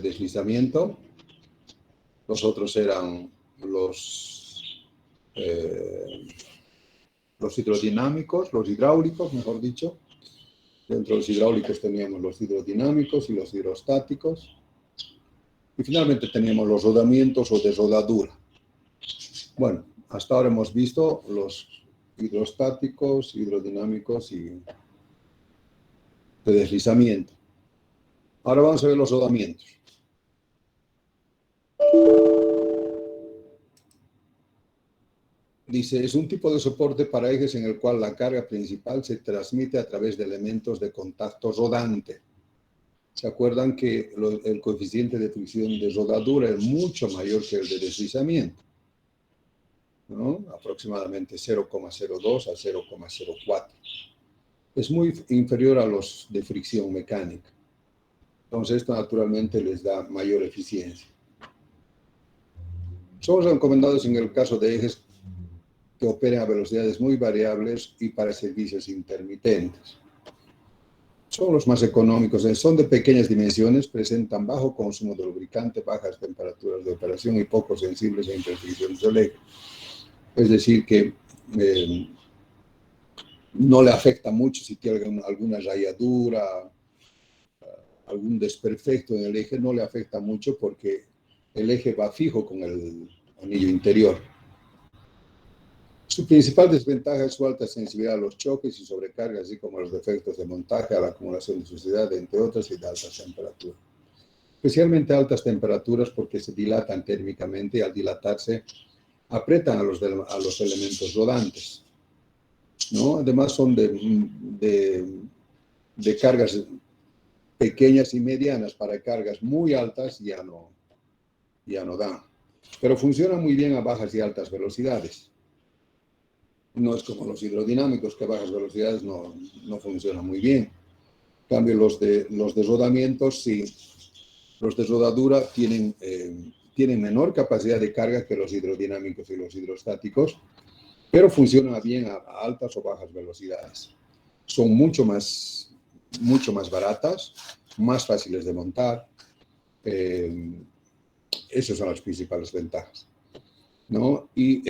de deslizamiento. Los otros eran los hidrodinámicos, los hidráulicos, mejor dicho. Dentro de los hidráulicos teníamos los hidrodinámicos y los hidrostáticos. Y finalmente teníamos los rodamientos o desrodadura. Bueno, hasta ahora hemos visto los hidrostáticos, hidrodinámicos y de deslizamiento. Ahora vamos a ver los rodamientos. Dice, es un tipo de soporte para ejes en el cual la carga principal se transmite a través de elementos de contacto rodante. ¿Se acuerdan que el coeficiente de fricción de rodadura es mucho mayor que el de deslizamiento? ¿No? Aproximadamente 0,02 a 0,04. Es muy inferior a los de fricción mecánica. Entonces, esto naturalmente les da mayor eficiencia. Son recomendados en el caso de ejes que operen a velocidades muy variables y para servicios intermitentes. Son los más económicos, son de pequeñas dimensiones, presentan bajo consumo de lubricante, bajas temperaturas de operación y poco sensibles a imperfecciones del eje. Es decir, que no le afecta mucho si tiene alguna rayadura, algún desperfecto en el eje, no le afecta mucho porque el eje va fijo con el anillo interior. Su principal desventaja es su alta sensibilidad a los choques y sobrecargas, así como a los defectos de montaje, a la acumulación de suciedad, entre otras, y de altas temperaturas. Especialmente a altas temperaturas porque se dilatan térmicamente y al dilatarse aprietan a los elementos rodantes, ¿no? Además son de cargas pequeñas y medianas. Para cargas muy altas ya no dan. Pero funciona muy bien a bajas y altas velocidades. No es como los hidrodinámicos, que a bajas velocidades no funcionan muy bien. En cambio, los de rodamientos, sí. Los de rodadura tienen menor capacidad de carga que los hidrodinámicos y los hidrostáticos, pero funcionan bien a altas o bajas velocidades. Son mucho más baratas, más fáciles de montar. Esas son las principales ventajas, ¿no? Y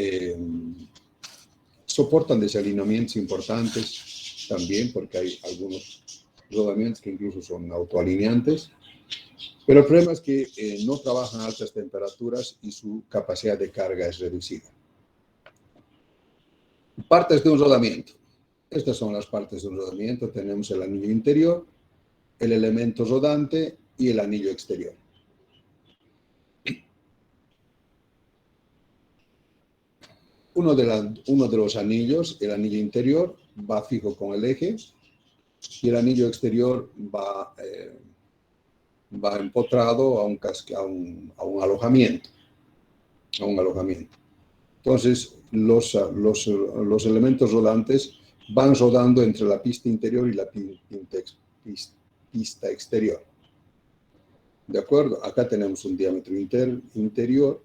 soportan desalineamientos importantes también, porque hay algunos rodamientos que incluso son autoalineantes. Pero el problema es que no trabajan a altas temperaturas y su capacidad de carga es reducida. Partes de un rodamiento. Estas son las partes de un rodamiento. Tenemos el anillo interior, el elemento rodante y el anillo exterior. Uno de los anillos, el anillo interior, va fijo con el eje y el anillo exterior va empotrado a un alojamiento. Entonces, los elementos rodantes van rodando entre la pista interior y la pista exterior. ¿De acuerdo? Acá tenemos un diámetro interior,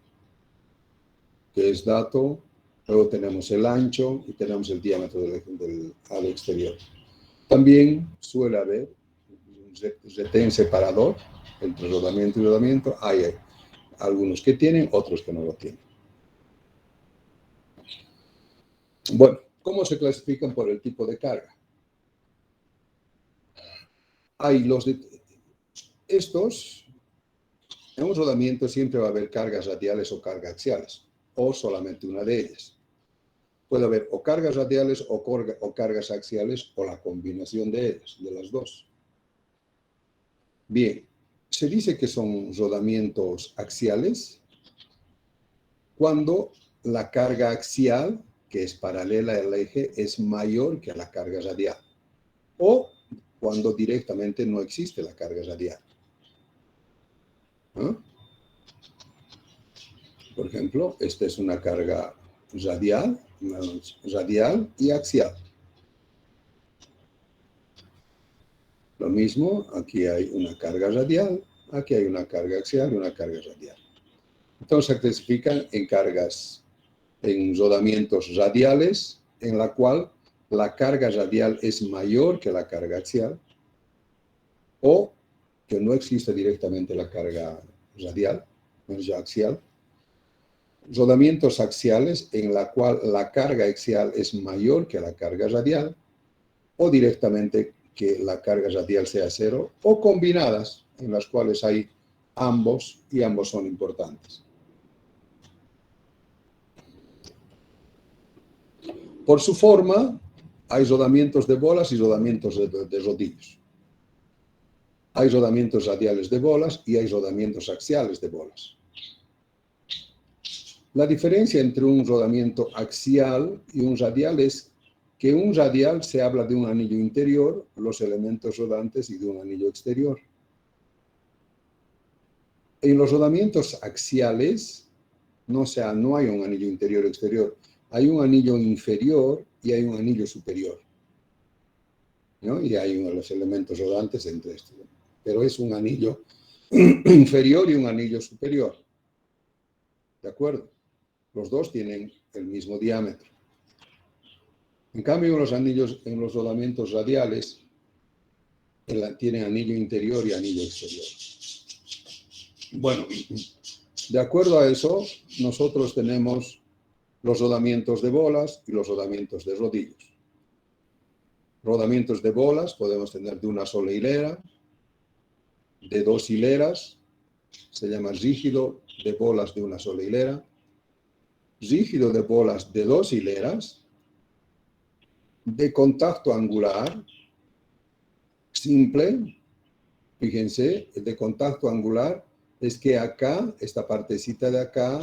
que es dato. Luego tenemos el ancho y tenemos el diámetro del halo exterior. También suele haber un retén separador entre rodamiento y rodamiento. Hay algunos que tienen, otros que no lo tienen. Bueno, ¿cómo se clasifican por el tipo de carga? En un rodamiento siempre va a haber cargas radiales o cargas axiales, o solamente una de ellas. Puede haber o cargas radiales o cargas axiales, o la combinación de ellas, de las dos. Bien, se dice que son rodamientos axiales cuando la carga axial, que es paralela al eje, es mayor que la carga radial, o cuando directamente no existe la carga radial. ¿Ah? Por ejemplo, esta es una carga radial y axial. Lo mismo, aquí hay una carga radial, aquí hay una carga axial y una carga radial. Entonces se clasifican en rodamientos radiales, en la cual la carga radial es mayor que la carga axial, o que no existe directamente la carga radial, no es ya axial. Rodamientos axiales en la cual la carga axial es mayor que la carga radial, o directamente que la carga radial sea cero, o combinadas en las cuales hay ambos y ambos son importantes. Por su forma, hay rodamientos de bolas y rodamientos de rodillos. Hay rodamientos radiales de bolas y hay rodamientos axiales de bolas. La diferencia entre un rodamiento axial y un radial es que un radial se habla de un anillo interior, los elementos rodantes y de un anillo exterior. En los rodamientos axiales no hay un anillo interior o exterior. Hay un anillo inferior y hay un anillo superior, ¿no? Y hay los elementos rodantes entre estos. Pero es un anillo inferior y un anillo superior. ¿De acuerdo? Los dos tienen el mismo diámetro. En cambio, en los rodamientos radiales, tienen anillo interior y anillo exterior. Bueno, de acuerdo a eso, nosotros tenemos los rodamientos de bolas y los rodamientos de rodillos. Rodamientos de bolas podemos tener de una sola hilera, de dos hileras, se llama rígido de bolas de una sola hilera, rígido de bolas de dos hileras, de contacto angular, simple. Fíjense, el de contacto angular es que acá, esta partecita de acá,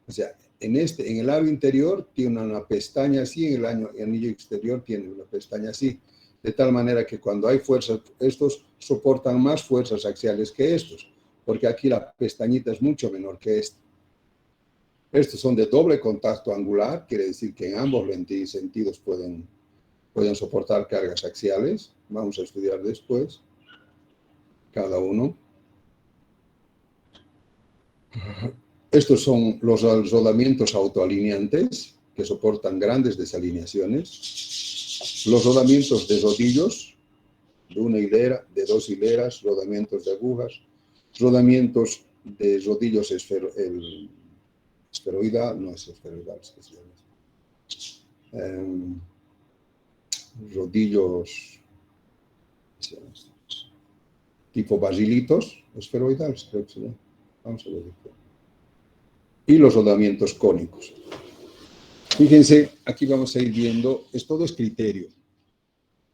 o sea, en el lado interior tiene una pestaña así, en el anillo exterior tiene una pestaña así, de tal manera que cuando hay fuerzas, estos soportan más fuerzas axiales que estos, porque aquí la pestañita es mucho menor que esta. Estos son de doble contacto angular, quiere decir que en ambos sentidos pueden soportar cargas axiales. Vamos a estudiar después cada uno. Estos son los rodamientos autoalineantes, que soportan grandes desalineaciones. Los rodamientos de rodillos, de una hilera, de dos hileras, rodamientos de agujas, rodamientos de rodillos esferoidal, no es esferoidal, es que se llama. Rodillos tipo basilitos, esferoidales, creo que se llama. Vamos a ver. Y los rodamientos cónicos. Fíjense, aquí vamos a ir viendo, todo es criterio.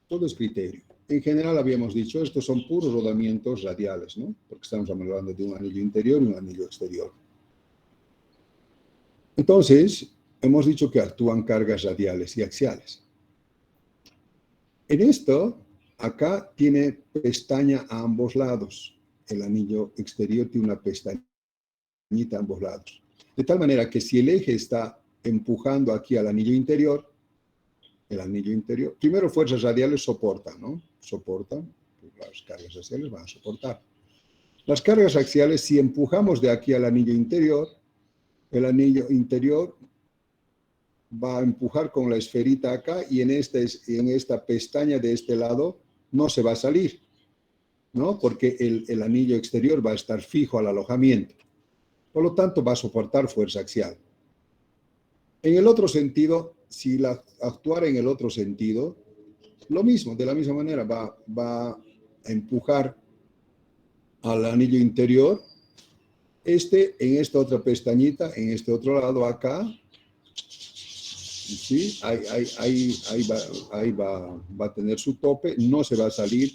Todo es criterio. En general habíamos dicho, estos son puros rodamientos radiales, ¿no? Porque estamos hablando de un anillo interior y un anillo exterior. Entonces, hemos dicho que actúan cargas radiales y axiales. En esto, acá tiene pestaña a ambos lados. El anillo exterior tiene una pestañita a ambos lados. De tal manera que si el eje está empujando aquí al anillo interior, primero fuerzas radiales soportan, ¿no? Soportan, las cargas axiales van a soportar. Las cargas axiales, si empujamos de aquí al anillo interior, el anillo interior va a empujar con la esferita acá y en esta pestaña de este lado no se va a salir, ¿no? Porque el anillo exterior va a estar fijo al alojamiento. Por lo tanto, va a soportar fuerza axial. En el otro sentido, si actuara en el otro sentido, lo mismo, de la misma manera, va a empujar al anillo interior, en esta otra pestañita, en este otro lado acá, ¿sí? Ahí va a tener su tope, no se va a salir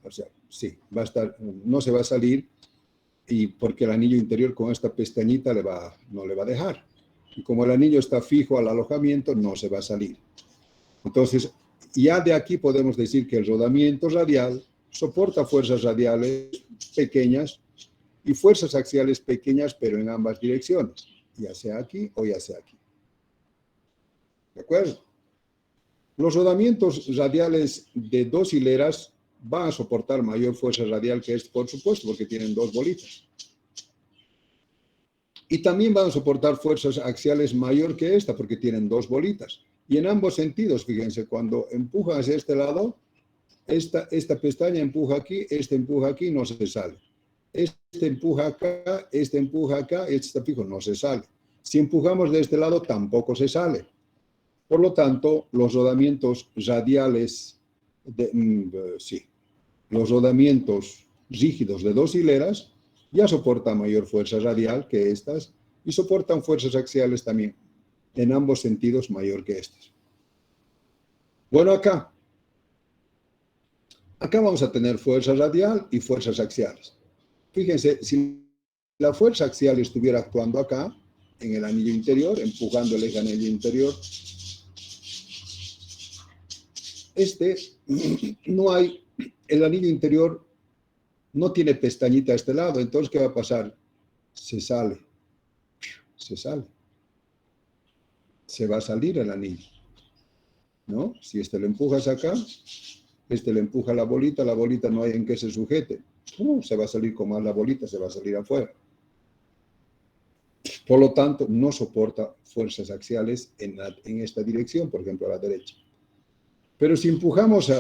o sea, sí, no se va a salir y porque el anillo interior con esta pestañita no le va a dejar. Y como el anillo está fijo al alojamiento, no se va a salir. Entonces, ya de aquí podemos decir que el rodamiento radial soporta fuerzas radiales pequeñas y fuerzas axiales pequeñas, pero en ambas direcciones, ya sea aquí o ya sea aquí. ¿De acuerdo? Los rodamientos radiales de dos hileras van a soportar mayor fuerza radial que este, por supuesto, porque tienen dos bolitas. Y también van a soportar fuerzas axiales mayor que esta, porque tienen dos bolitas. Y en ambos sentidos, fíjense, cuando empujan hacia este lado, esta pestaña empuja aquí, no se sale. Este empuja acá, este está fijo, no se sale. Si empujamos de este lado, tampoco se sale. Por lo tanto, los rodamientos radiales, los rodamientos rígidos de 2 hileras ya soportan mayor fuerza radial que estas y soportan fuerzas axiales también, en ambos sentidos mayor que estas. Bueno, acá vamos a tener fuerza radial y fuerzas axiales. Fíjense, si la fuerza axial estuviera actuando acá, en el anillo interior, empujando el eje anillo interior, el anillo interior no tiene pestañita a este lado, entonces, ¿qué va a pasar? Se sale. Se va a salir el anillo, ¿no? Si este lo empujas acá, este le empuja la bolita no hay en qué se sujete. Se va a salir con más la bolita, se va a salir afuera. Por lo tanto, no soporta fuerzas axiales en esta dirección, por ejemplo, a la derecha. Pero si empujamos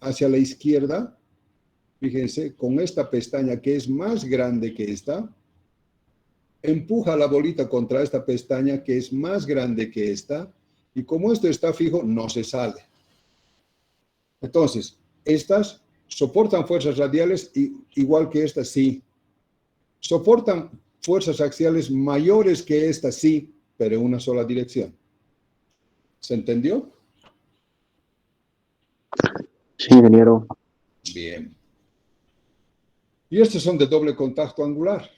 hacia la izquierda, fíjense, con esta pestaña que es más grande que esta, empuja la bolita contra esta pestaña que es más grande que esta, y como esto está fijo, no se sale. Entonces, estas soportan fuerzas radiales igual que estas, sí. Soportan fuerzas axiales mayores que estas, sí, pero en una sola dirección. ¿Se entendió? Sí, ingeniero. Bien. Y estos son de doble contacto angular.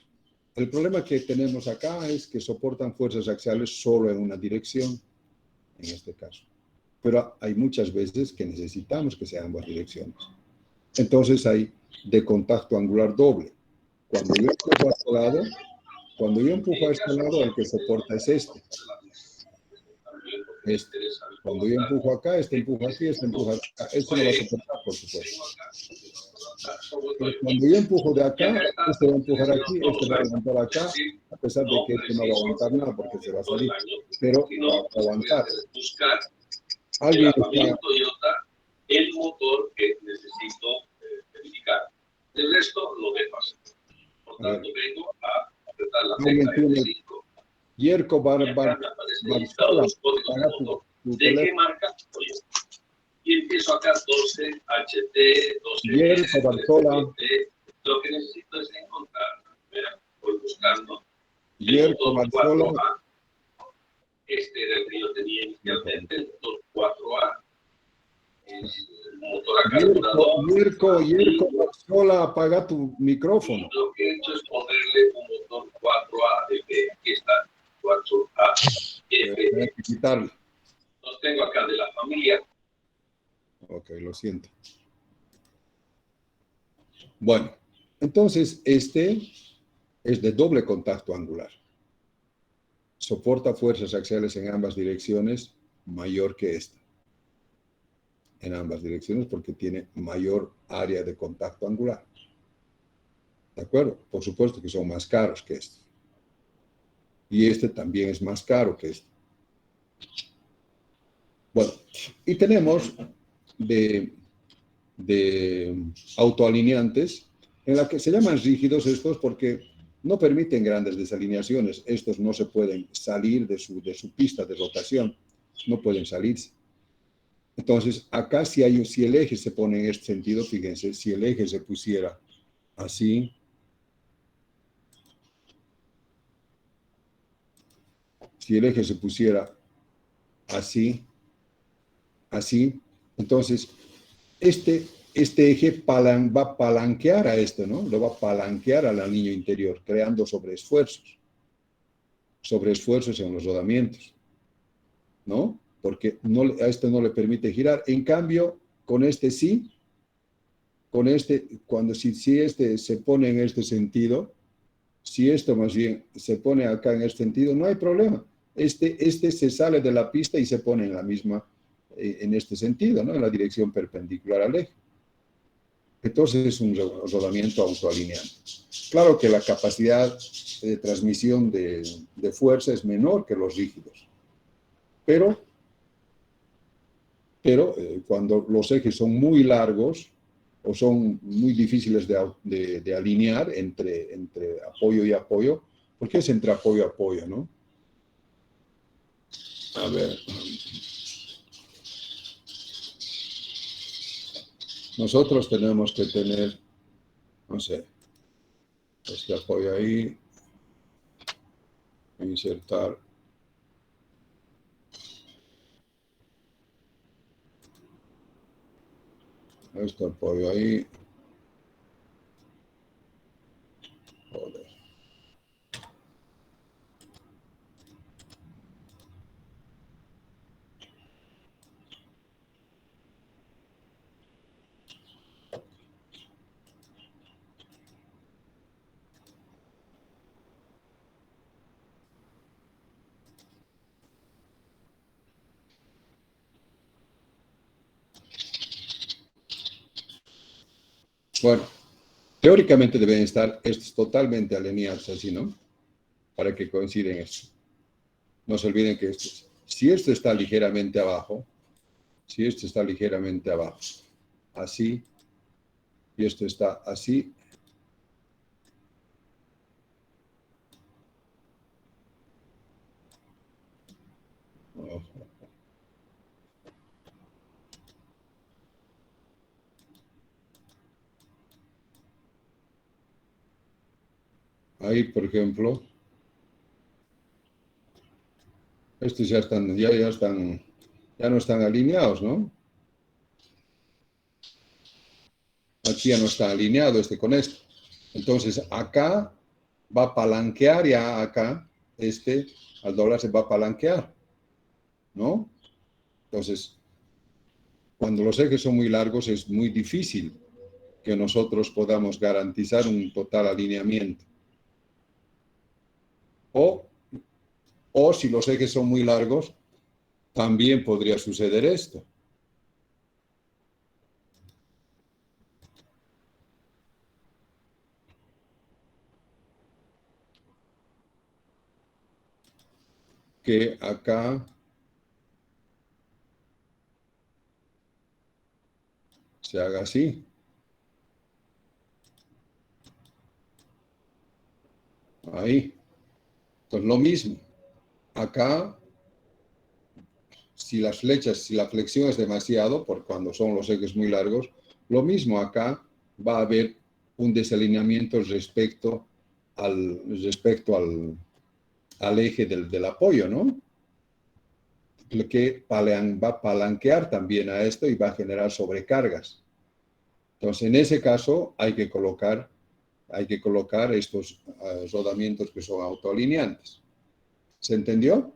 El problema que tenemos acá es que soportan fuerzas axiales solo en una dirección, en este caso. Pero hay muchas veces que necesitamos que sean ambas direcciones. Entonces hay de contacto angular doble. Cuando yo empujo a este lado, el que soporta es este. Cuando yo empujo acá, este empuja aquí, este empuja acá. Este no va a soportar, por supuesto. Pero cuando yo empujo de acá, este va a empujar aquí, este va a levantar acá, a pesar de que este no va a aguantar nada porque se va a salir. Pero va a aguantar. Alguien está... el motor que necesito verificar. El resto lo dejo así. Por tanto, vengo a apretar la tecla F5. Yerko Barzola, ¿de qué marca? Oye. Y empiezo acá 12 HT, 12 Yerko Barzola. Lo que necesito es encontrar. Mira, voy buscando. Yerko Barzola. Este era el que yo tenía inicialmente, el motor 4A. El motor a carburador. Yerko Barzola, apaga tu micrófono. Y lo que he hecho es ponerle un motor 4A de que aquí está, 4A. Tienes que quitarlo. Los tengo acá de la familia. Ok, lo siento. Bueno, entonces este es de doble contacto angular. Soporta fuerzas axiales en ambas direcciones mayor que esta. En ambas direcciones porque tiene mayor área de contacto angular. ¿De acuerdo? Por supuesto que son más caros que este. Y este también es más caro que este. Bueno, y tenemos de autoalineantes en la que se llaman rígidos estos porque no permiten grandes desalineaciones. Estos no se pueden salir de su pista de rotación. No pueden salirse. Entonces, acá si el eje se pone en este sentido, fíjense, si el eje se pusiera así, así, entonces este eje va a palanquear a esto, ¿no? Lo va a palanquear al anillo interior, creando sobreesfuerzos en los rodamientos, ¿no? Porque a esto no le permite girar. En cambio, con este sí, si este se pone en este sentido, si esto más bien se pone acá en este sentido, no hay problema. Este se sale de la pista y se pone en la misma, en este sentido, ¿no? En la dirección perpendicular al eje. Entonces es un rodamiento autoalineante. Claro que la capacidad de transmisión de fuerza es menor que los rígidos, pero Pero cuando los ejes son muy largos o son muy difíciles de alinear entre apoyo y apoyo, porque es entre apoyo y apoyo, ¿no? A ver. Nosotros tenemos que tener, no sé, este apoyo ahí, insertar. Este apoyo ahí. Joder. Bueno, teóricamente deben estar estos totalmente alineados así, ¿no? Para que coinciden eso. No se olviden que si esto está ligeramente abajo, si esto está ligeramente abajo, así, y esto está así, ahí, por ejemplo, estos ya no están alineados, ¿no? Aquí ya no está alineado este con esto. Entonces, acá va a palanquear ya acá, al dólar se va a palanquear, ¿no? Entonces, cuando los ejes son muy largos es muy difícil que nosotros podamos garantizar un total alineamiento. O si los ejes son muy largos, también podría suceder esto. Que acá se haga así. Ahí. Entonces, lo mismo. Acá, si la flexión es demasiado, por cuando son los ejes muy largos, lo mismo acá va a haber un desalineamiento respecto al eje del apoyo, ¿no? Lo que va a palanquear también a esto y va a generar sobrecargas. Entonces, en ese caso, hay que colocar estos rodamientos que son autoalineantes. ¿Se entendió?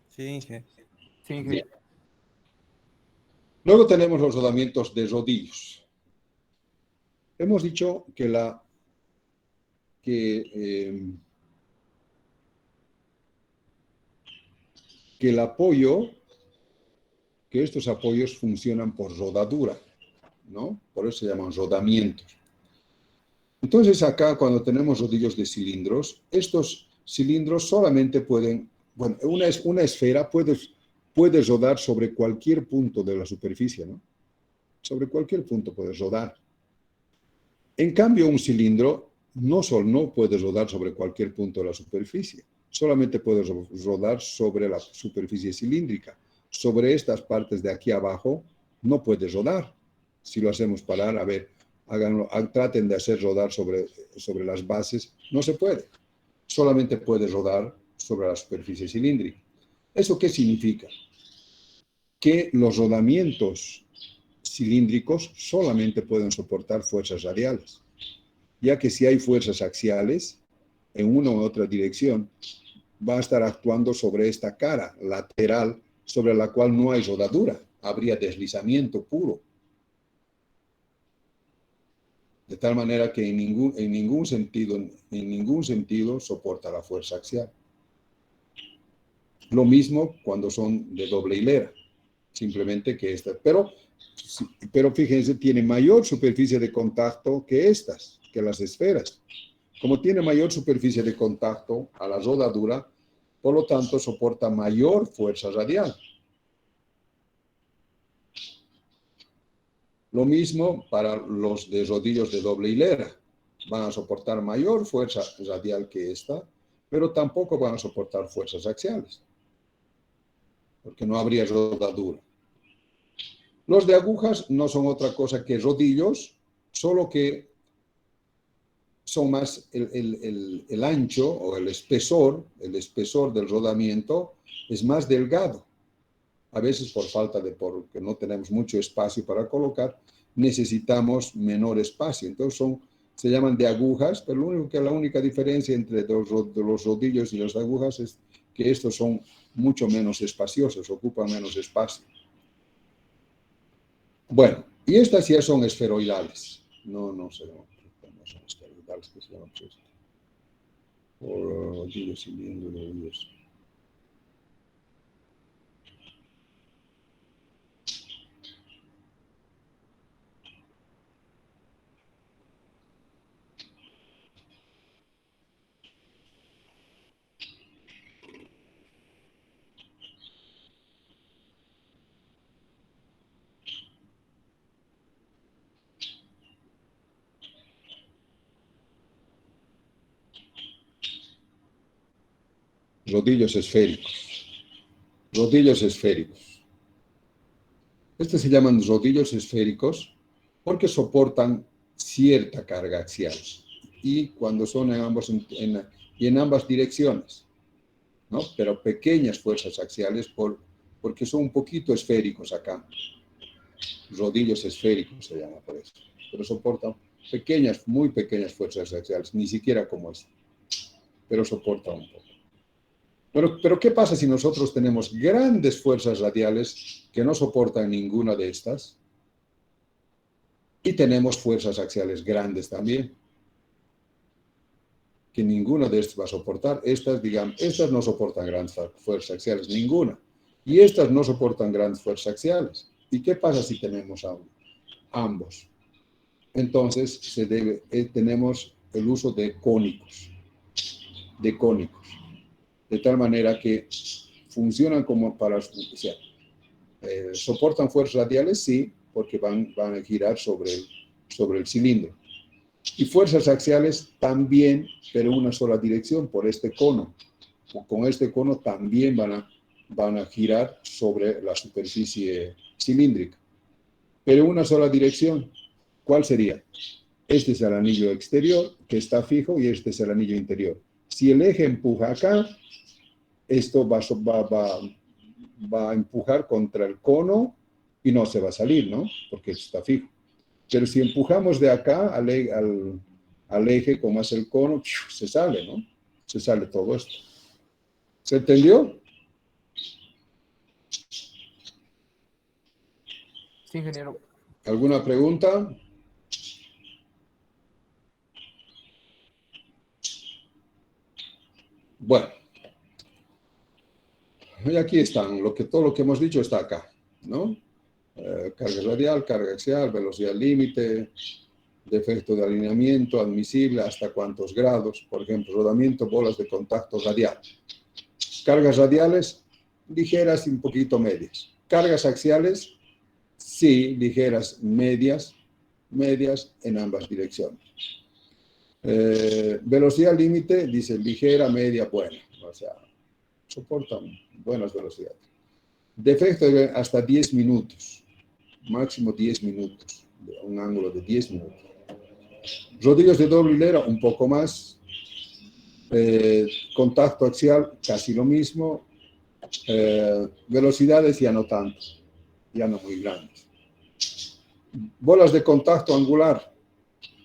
Sí, sí. Bien. Luego tenemos los rodamientos de rodillos. Hemos dicho que el apoyo, que estos apoyos funcionan por rodadura, ¿no? Por eso se llaman rodamientos. Entonces acá cuando tenemos rodillos de cilindros, estos cilindros solamente pueden, bueno, una esfera puede rodar sobre cualquier punto de la superficie, ¿no? Sobre cualquier punto puede rodar. En cambio, un cilindro no puede rodar sobre cualquier punto de la superficie, solamente puede rodar sobre la superficie cilíndrica. Sobre estas partes de aquí abajo no puede rodar. Si lo hacemos parar, a ver, traten de hacer rodar sobre las bases, no se puede. Solamente puede rodar sobre la superficie cilíndrica. ¿Eso qué significa? Que los rodamientos cilíndricos solamente pueden soportar fuerzas radiales, ya que si hay fuerzas axiales en una u otra dirección, va a estar actuando sobre esta cara lateral sobre la cual no hay rodadura, habría deslizamiento puro. De tal manera que en ningún sentido soporta la fuerza axial. Lo mismo cuando son de doble hilera, simplemente que esta, pero fíjense, tiene mayor superficie de contacto que estas, que las esferas. Como tiene mayor superficie de contacto a la rodadura, Por lo tanto, soporta mayor fuerza radial. Lo mismo para los de rodillos de doble hilera. Van a soportar mayor fuerza radial que esta, pero tampoco van a soportar fuerzas axiales, porque no habría rodadura. Los de agujas no son otra cosa que rodillos, solo que son más el ancho o el espesor del rodamiento es más delgado. A veces porque no tenemos mucho espacio para colocar, necesitamos menor espacio. Entonces se llaman de agujas, pero la única diferencia entre los rodillos y las agujas es que estos son mucho menos espaciosos, ocupan menos espacio. Bueno, y estas ya son esferoidales. No son esferoidales, que se llaman rodillos, cilindros, rodillos. Rodillos esféricos. Rodillos esféricos. Estos se llaman rodillos esféricos porque soportan cierta carga axial y cuando son en ambas direcciones, ¿no? Pero pequeñas fuerzas axiales porque son un poquito esféricos acá. Rodillos esféricos se llama por eso. Pero soportan muy pequeñas fuerzas axiales, ni siquiera como esta, pero soportan un poco. Pero ¿qué pasa si nosotros tenemos grandes fuerzas radiales que no soportan ninguna de estas? Y tenemos fuerzas axiales grandes también, que ninguna de estas va a soportar. Estas no soportan grandes fuerzas axiales, ninguna. Y estas no soportan grandes fuerzas axiales. ¿Y qué pasa si tenemos ambos? Entonces tenemos el uso de cónicos. De tal manera que funcionan como soportan fuerzas radiales, sí, porque van a girar sobre el cilindro. Y fuerzas axiales también, pero en una sola dirección, por este cono. Con este cono también van a girar sobre la superficie cilíndrica, pero en una sola dirección. ¿Cuál sería? Este es el anillo exterior, que está fijo, y este es el anillo interior. Si el eje empuja acá, esto va a empujar contra el cono y no se va a salir, ¿no? Porque está fijo. Pero si empujamos de acá al eje, como es el cono, se sale, ¿no? Se sale todo esto. ¿Se entendió? Sí, ingeniero. ¿Alguna pregunta? Bueno. Y aquí están, todo lo que hemos dicho está acá, ¿no? Carga radial, carga axial, velocidad límite, defecto de alineamiento, admisible, hasta cuántos grados, por ejemplo, rodamiento, bolas de contacto radial. Cargas radiales, ligeras y un poquito medias. Cargas axiales, sí, ligeras, medias en ambas direcciones. Velocidad límite, dice ligera, media, buena, o sea, soportan buenas velocidades. Defecto de hasta 10 minutos, máximo 10 minutos, un ángulo de 10 minutos. Rodillos de doble hilera, un poco más. Contacto axial, casi lo mismo. Velocidades ya no tanto, ya no muy grandes. Bolas de contacto angular,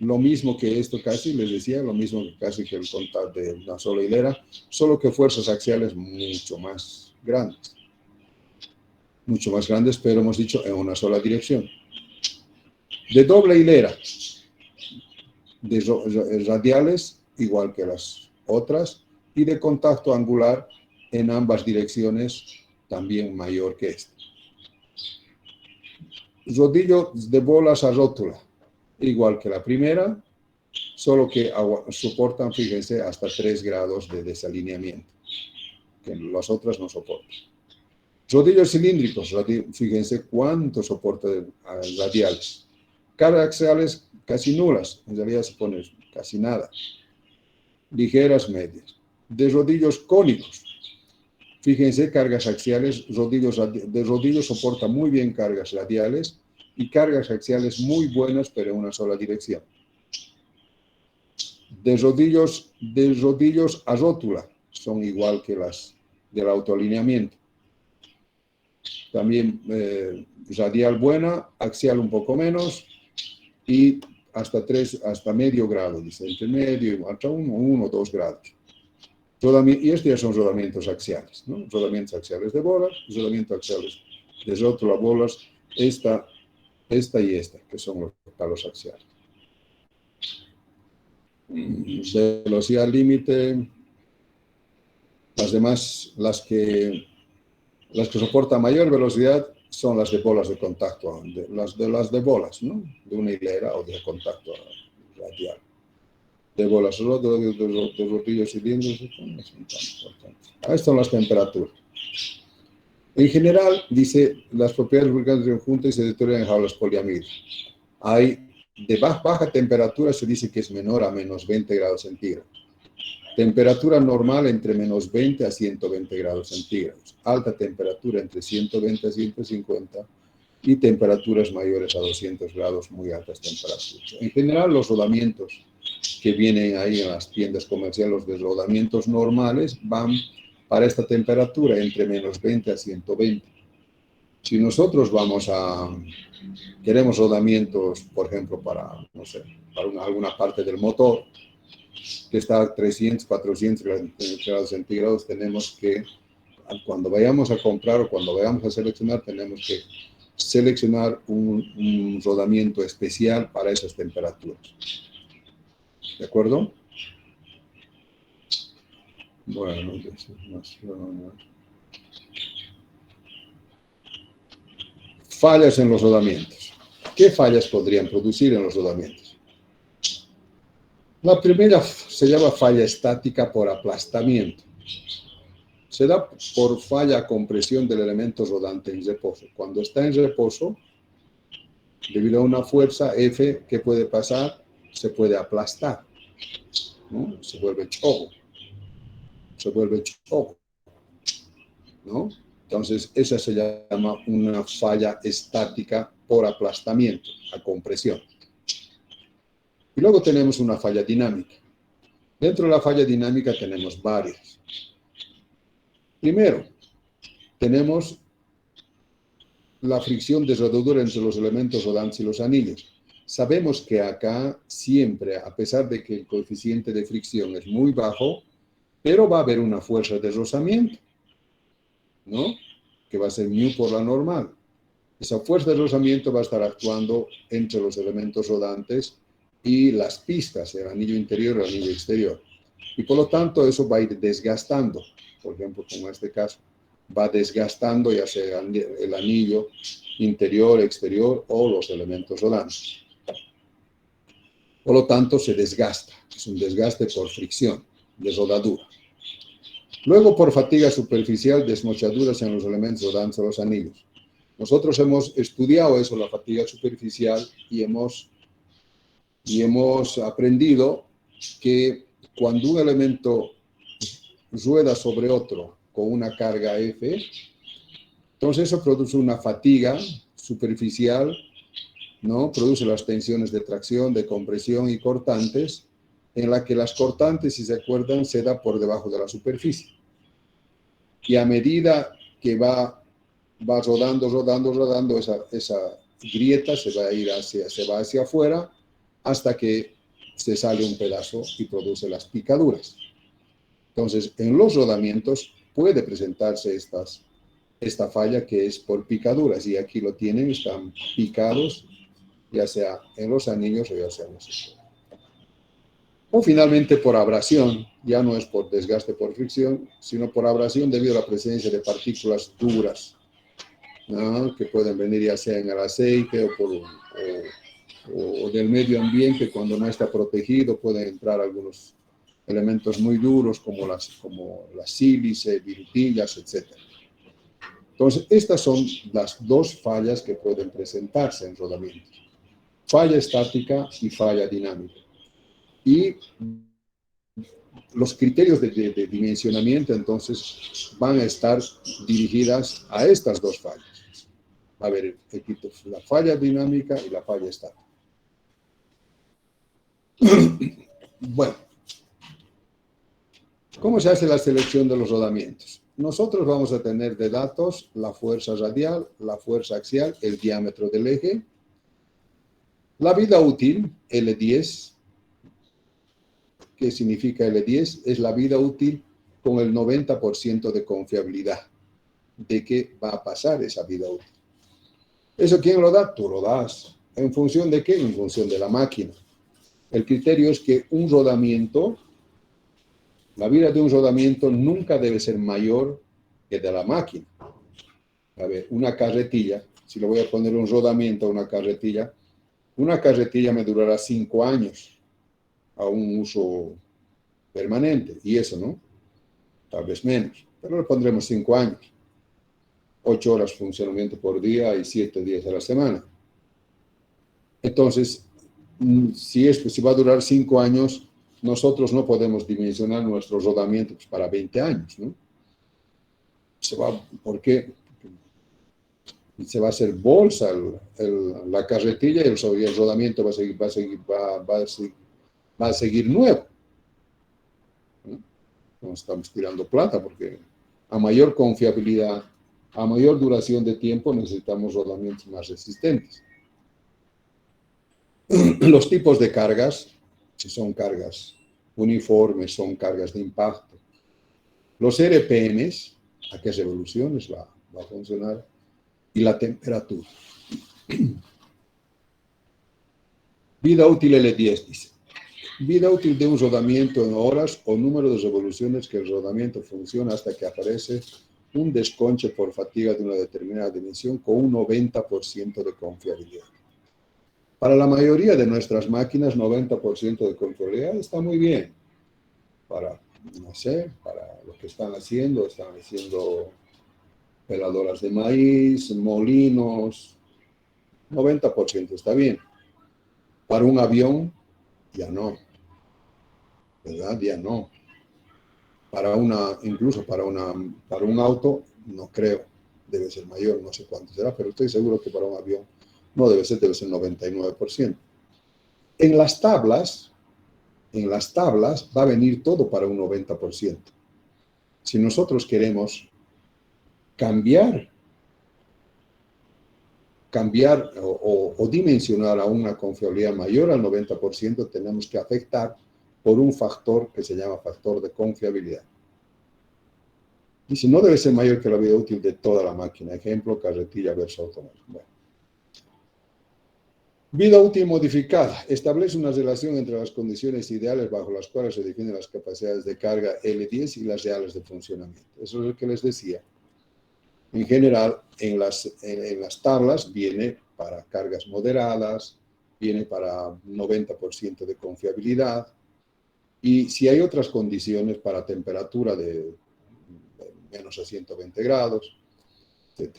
lo mismo que esto casi, les decía, lo mismo casi que el contacto de una sola hilera, solo que fuerzas axiales mucho más grandes. Mucho más grandes, pero hemos dicho en una sola dirección. De doble hilera, de radiales, igual que las otras, y de contacto angular en ambas direcciones, también mayor que este. Rodillo de bolas a rótula, igual que la primera, solo que soportan, fíjense, hasta 3 grados de desalineamiento. que las otras no soportan. Rodillos cilíndricos, fíjense cuánto soporta radiales. Cargas axiales casi nulas, en realidad se pone casi nada. Ligeras, medias. De rodillos cónicos, fíjense, cargas axiales, de rodillos soporta muy bien cargas radiales y cargas axiales muy buenas, pero en una sola dirección. De rodillos a rótula, son igual que las del autoalineamiento. También radial buena, axial un poco menos y hasta medio grado, dice, entre medio y hasta 1 o 2 grados. Y estos ya son rodamientos axiales, ¿no? Rodamientos axiales de bolas, rodamientos axiales de rótula, bolas, esta y esta, que son los palos axiales. Velocidad límite, las demás, las que soportan mayor velocidad son las de bolas de contacto, las de bolas, ¿no? De una hilera o de contacto radial. De bolas, de rodillos cilíndricos, estas son las temperaturas. En general, dice, las propiedades lubricantes se juntan y se deterioran en jaulas poliamida. Hay de baja temperatura, se dice que es menor a menos 20 grados centígrados. Temperatura normal entre menos 20 a 120 grados centígrados. Alta temperatura entre 120 a 150 y temperaturas mayores a 200 grados, muy altas temperaturas. En general, los rodamientos que vienen ahí en las tiendas comerciales, los de rodamientos normales, van para esta temperatura entre menos 20 a 120. Si nosotros queremos rodamientos, por ejemplo, para alguna parte del motor, que está a 300, 400 grados centígrados, tenemos que, cuando vayamos a comprar o cuando vayamos a seleccionar, tenemos que seleccionar un rodamiento especial para esas temperaturas. ¿De acuerdo? Bueno, fallas en los rodamientos. ¿Qué fallas podrían producir en los rodamientos? La primera se llama falla estática por aplastamiento. Se da por falla compresión del elemento rodante en reposo. Cuando está en reposo, debido a una fuerza F, ¿qué puede pasar? Se puede aplastar, ¿no? Se vuelve choco, ¿no? Entonces, esa se llama una falla estática por aplastamiento, a compresión. Y luego tenemos una falla dinámica. Dentro de la falla dinámica tenemos varias. Primero, tenemos la fricción de rodadura entre los elementos rodantes y los anillos. Sabemos que acá siempre, a pesar de que el coeficiente de fricción es muy bajo, pero va a haber una fuerza de rozamiento, ¿no? Que va a ser μ por la normal. Esa fuerza de rozamiento va a estar actuando entre los elementos rodantes y las pistas, el anillo interior y el anillo exterior. Y por lo tanto, eso va a ir desgastando. Por ejemplo, como en este caso, va desgastando ya sea el anillo interior, exterior o los elementos rodantes. Por lo tanto, se desgasta. Es un desgaste por fricción, de rodadura. Luego, por fatiga superficial, desmochaduras en los elementos rodantes o los anillos. Nosotros hemos estudiado eso, la fatiga superficial, y hemos aprendido que cuando un elemento rueda sobre otro con una carga F, entonces eso produce una fatiga superficial, ¿no? Produce las tensiones de tracción, de compresión y cortantes, en la que las cortantes, si se acuerdan, se da por debajo de la superficie. Y a medida que va rodando, esa grieta se va hacia afuera hasta que se sale un pedazo y produce las picaduras. Entonces, en los rodamientos puede presentarse esta falla que es por picaduras, y aquí lo tienen, están picados, ya sea en los anillos o ya sea en los exteriores. O finalmente por abrasión, ya no es por desgaste por fricción, sino por abrasión debido a la presencia de partículas duras, ¿no? Que pueden venir ya sea en el aceite o del medio ambiente. Cuando no está protegido pueden entrar algunos elementos muy duros como las sílice, virutillas, etc. Entonces, estas son las dos fallas que pueden presentarse en rodamientos. Falla estática y falla dinámica. Y los criterios de dimensionamiento, entonces, van a estar dirigidas a estas dos fallas. Va a haber la falla dinámica y la falla estática. Bueno, ¿cómo se hace la selección de los rodamientos? Nosotros vamos a tener de datos la fuerza radial, la fuerza axial, el diámetro del eje, la vida útil, L10. ¿Qué significa L10? Es la vida útil con el 90% de confiabilidad de que va a pasar esa vida útil. ¿Eso quién lo da? Tú lo das. ¿En función de qué? En función de la máquina. El criterio es que un rodamiento, la vida de un rodamiento nunca debe ser mayor que de la máquina. A ver, una carretilla, si le voy a poner un rodamiento a una carretilla me durará 5 años a un uso permanente, y eso, ¿no? Tal vez menos, pero le pondremos 5 años. 8 horas de funcionamiento por día y 7 días a la semana. Entonces, si va a durar 5 años, nosotros no podemos dimensionar nuestros rodamientos para 20 años, ¿no? ¿Por qué? Se va a hacer bolsa la carretilla y el rodamiento va a seguir nuevo, ¿no? No estamos tirando plata porque a mayor confiabilidad, a mayor duración de tiempo necesitamos rodamientos más resistentes. Los tipos de cargas, si son cargas uniformes, son cargas de impacto. Los RPMs, a qué revoluciones va a funcionar, y la temperatura. Vida útil L10 dice. Vida útil de un rodamiento en horas o número de revoluciones que el rodamiento funciona hasta que aparece un desconche por fatiga de una determinada dimensión con un 90% de confiabilidad. Para la mayoría de nuestras máquinas, 90% de confiabilidad está muy bien. Para, no sé, para lo que están haciendo peladoras de maíz, molinos, 90% está bien. Para un avión, ya no. ¿Verdad? Ya no. Incluso para un auto, no creo. Debe ser mayor, no sé cuánto será, pero estoy seguro que para un avión no debe ser 99%. En las tablas va a venir todo para un 90%. Si nosotros queremos cambiar o dimensionar a una confiabilidad mayor al 90%, tenemos que afectar por un factor que se llama factor de confiabilidad. Y si no debe ser mayor que la vida útil de toda la máquina. Ejemplo, carretilla versus automóvil. Bueno. Vida útil modificada. Establece una relación entre las condiciones ideales bajo las cuales se definen las capacidades de carga L10 y las reales de funcionamiento. Eso es lo que les decía. En general, en las tablas viene para cargas moderadas, viene para 90% de confiabilidad, y si hay otras condiciones para temperatura de menos a 120 grados, etc.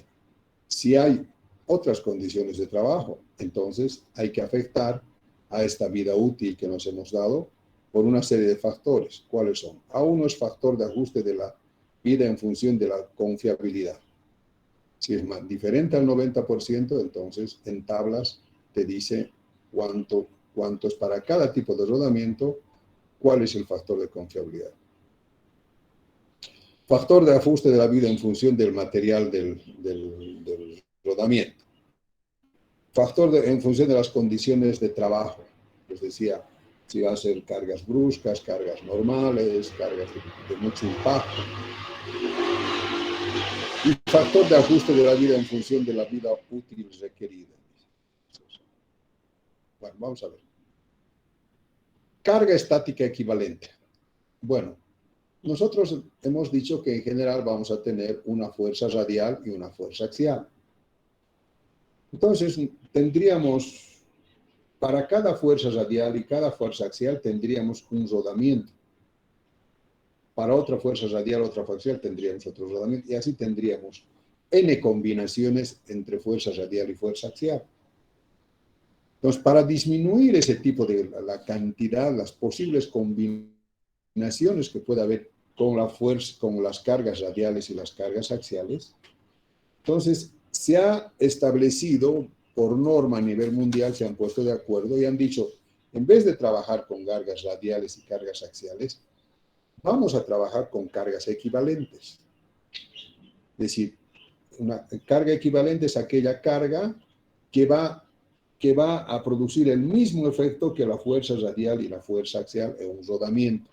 Si hay otras condiciones de trabajo, entonces hay que afectar a esta vida útil que nos hemos dado por una serie de factores. ¿Cuáles son? A1 es factor de ajuste de la vida en función de la confiabilidad. Si es más diferente al 90%, entonces en tablas te dice cuánto es para cada tipo de rodamiento, cuál es el factor de confiabilidad. Factor de ajuste de la vida en función del material del rodamiento. Factor en función de las condiciones de trabajo. Les decía, si va a ser cargas bruscas, cargas normales, cargas de mucho impacto. Y factor de ajuste de la vida en función de la vida útil requerida. Bueno, vamos a ver. Carga estática equivalente. Bueno, nosotros hemos dicho que en general vamos a tener una fuerza radial y una fuerza axial. Entonces, para cada fuerza radial y cada fuerza axial, tendríamos un rodamiento. para otra fuerza radial, otra axial, tendríamos otro rodamiento, y así tendríamos n combinaciones entre fuerza radial y fuerza axial. Entonces, para disminuir ese tipo de la cantidad, las posibles combinaciones que puede haber con la fuerza, con las cargas radiales y las cargas axiales, entonces se ha establecido por norma a nivel mundial, se han puesto de acuerdo y han dicho, en vez de trabajar con cargas radiales y cargas axiales, vamos a trabajar con cargas equivalentes. Es decir, una carga equivalente es aquella carga que va a producir el mismo efecto que la fuerza radial y la fuerza axial en un rodamiento.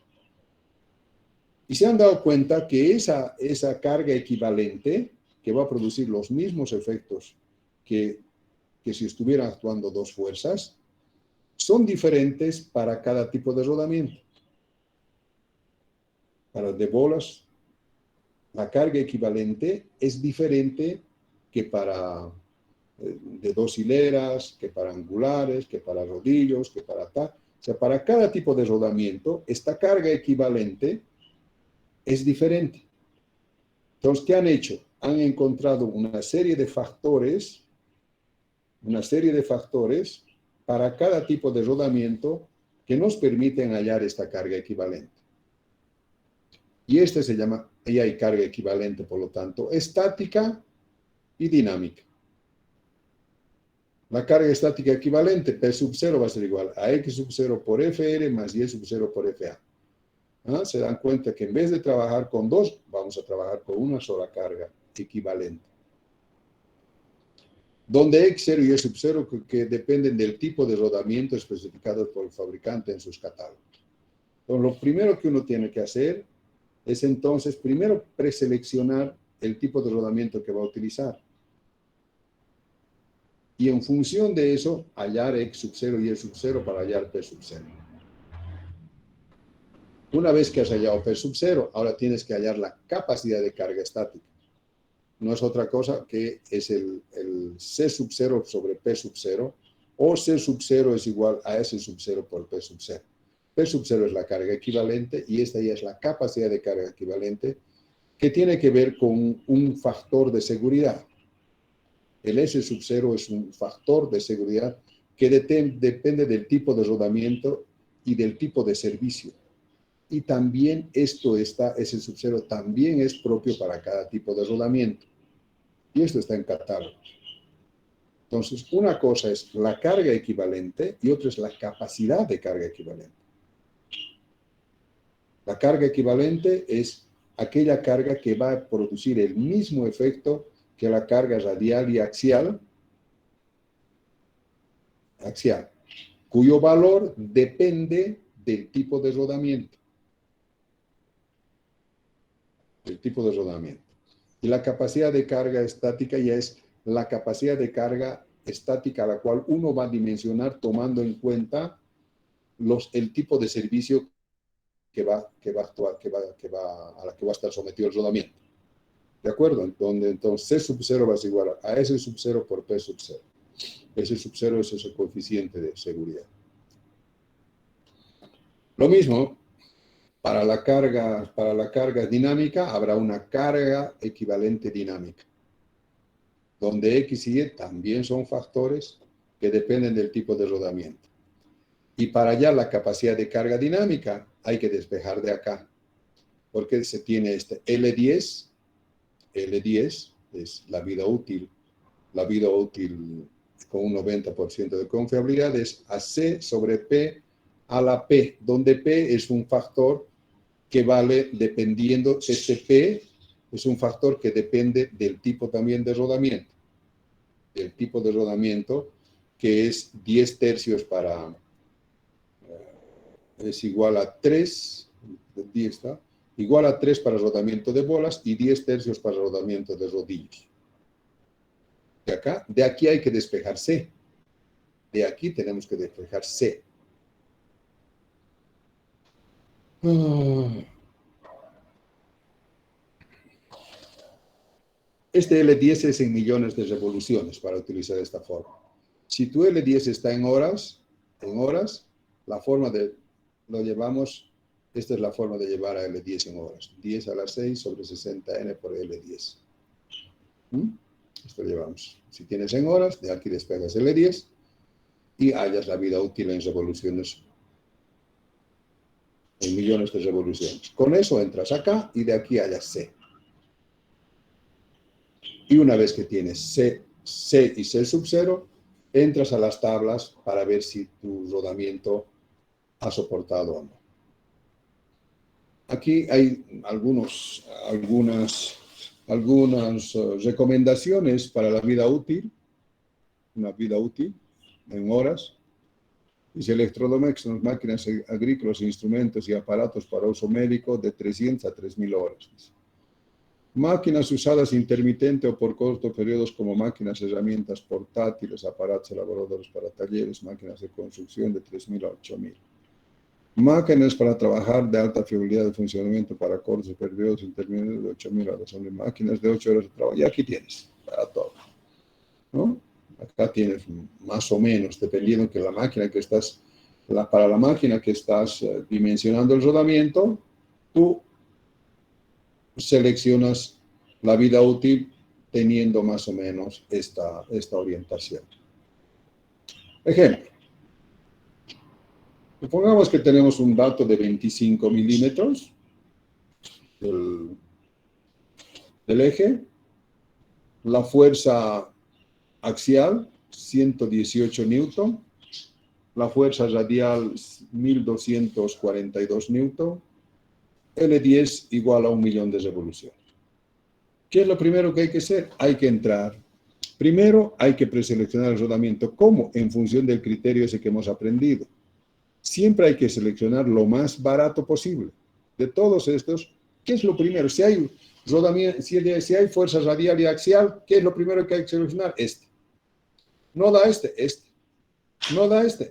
Y se han dado cuenta que esa carga equivalente, que va a producir los mismos efectos que si estuvieran actuando dos fuerzas, son diferentes para cada tipo de rodamiento. Para el de bolas, la carga equivalente es diferente que para de dos hileras, que para angulares, que para rodillos, que para tal. O sea, para cada tipo de rodamiento, esta carga equivalente es diferente. Entonces, ¿qué han hecho? Han encontrado una serie de factores para cada tipo de rodamiento que nos permiten hallar esta carga equivalente. Y y hay carga equivalente, por lo tanto, estática y dinámica. La carga estática equivalente, P sub 0 va a ser igual a X sub 0 por FR más Y sub 0 por FA. Se dan cuenta que en vez de trabajar con dos, vamos a trabajar con una sola carga equivalente. Donde X0 y Y sub 0 que dependen del tipo de rodamiento especificado por el fabricante en sus catálogos. Entonces, lo primero que uno tiene que hacer es entonces, primero preseleccionar el tipo de rodamiento que va a utilizar. Y en función de eso, hallar X sub 0 y Y sub 0 para hallar P sub 0. Una vez que has hallado P sub 0, ahora tienes que hallar la capacidad de carga estática. No es otra cosa que es el C sub 0 sobre P sub 0, o C sub 0 es igual a S sub 0 por P sub 0. P sub 0 es la carga equivalente y esta ya es la capacidad de carga equivalente que tiene que ver con un factor de seguridad. El S sub 0 es un factor de seguridad que depende del tipo de rodamiento y del tipo de servicio. Y también S sub 0 también es propio para cada tipo de rodamiento. Y esto está en catálogo. Entonces, una cosa es la carga equivalente y otra es la capacidad de carga equivalente. La carga equivalente es aquella carga que va a producir el mismo efecto que la carga radial y axial, cuyo valor depende del tipo de rodamiento. Y la capacidad de carga estática ya es la capacidad de carga estática a la cual uno va a dimensionar tomando en cuenta el tipo de servicio a la que va a estar sometido el rodamiento. ¿De acuerdo? Entonces C sub 0 va a ser igual a S sub 0 por P sub 0. S sub 0 es ese coeficiente de seguridad. Lo mismo, para la carga dinámica habrá una carga equivalente dinámica, donde X y Y también son factores que dependen del tipo de rodamiento. Y para hallar la capacidad de carga dinámica hay que despejar de acá, porque se tiene este L10 es la vida útil con un 90% de confiabilidad es a C sobre P a la P, donde P es un factor que vale dependiendo, este P es un factor que depende del tipo también de rodamiento. El tipo de rodamiento que es 10 tercios es igual a 3, igual a 3 para rodamiento de bolas y 10 tercios para rodamiento de rodillos. De aquí hay que despejar C. De aquí tenemos que despejar C. Este L10 es en millones de revoluciones para utilizar esta forma. Si tu L10 está en horas, la forma lo llevamos Esta es la forma de llevar a L10 en horas. 10 a la 6 sobre 60N por L10. Esto llevamos. Si tienes en horas, de aquí despegas L10 y hallas la vida útil en revoluciones, en millones de revoluciones. Con eso entras acá y de aquí hallas C. Y una vez que tienes C y C sub 0, entras a las tablas para ver si tu rodamiento ha soportado o no. Aquí hay algunas recomendaciones para la vida útil, una vida útil en horas. Dice electrodomésticos, máquinas agrícolas, instrumentos y aparatos para uso médico de 300 a 3.000 horas. Máquinas usadas intermitente o por cortos periodos como máquinas, herramientas portátiles, aparatos elaboradores para talleres, máquinas de construcción de 3.000 a 8.000. Máquinas para trabajar de alta fiabilidad de funcionamiento para cortos periodos intermedios de 8.000 a 12.000. Máquinas de 8 horas de trabajo. Y aquí tienes para todo, ¿no? Acá tienes más o menos, dependiendo que la máquina que estás, para la máquina que estás dimensionando el rodamiento, tú seleccionas la vida útil teniendo más o menos esta orientación. Ejemplo. Supongamos que tenemos un dato de 25 milímetros del eje, la fuerza axial 118 newton, la fuerza radial 1242 newton, L10 igual a 1.000.000 de revoluciones. ¿Qué es lo primero que hay que hacer? Hay que entrar. Primero hay que preseleccionar el rodamiento. ¿Cómo? En función del criterio ese que hemos aprendido. Siempre hay que seleccionar lo más barato posible. De todos estos, ¿qué es lo primero? Si hay rodamiento, si hay fuerza radial y axial, ¿qué es lo primero que hay que seleccionar? Este. No da este. No da este.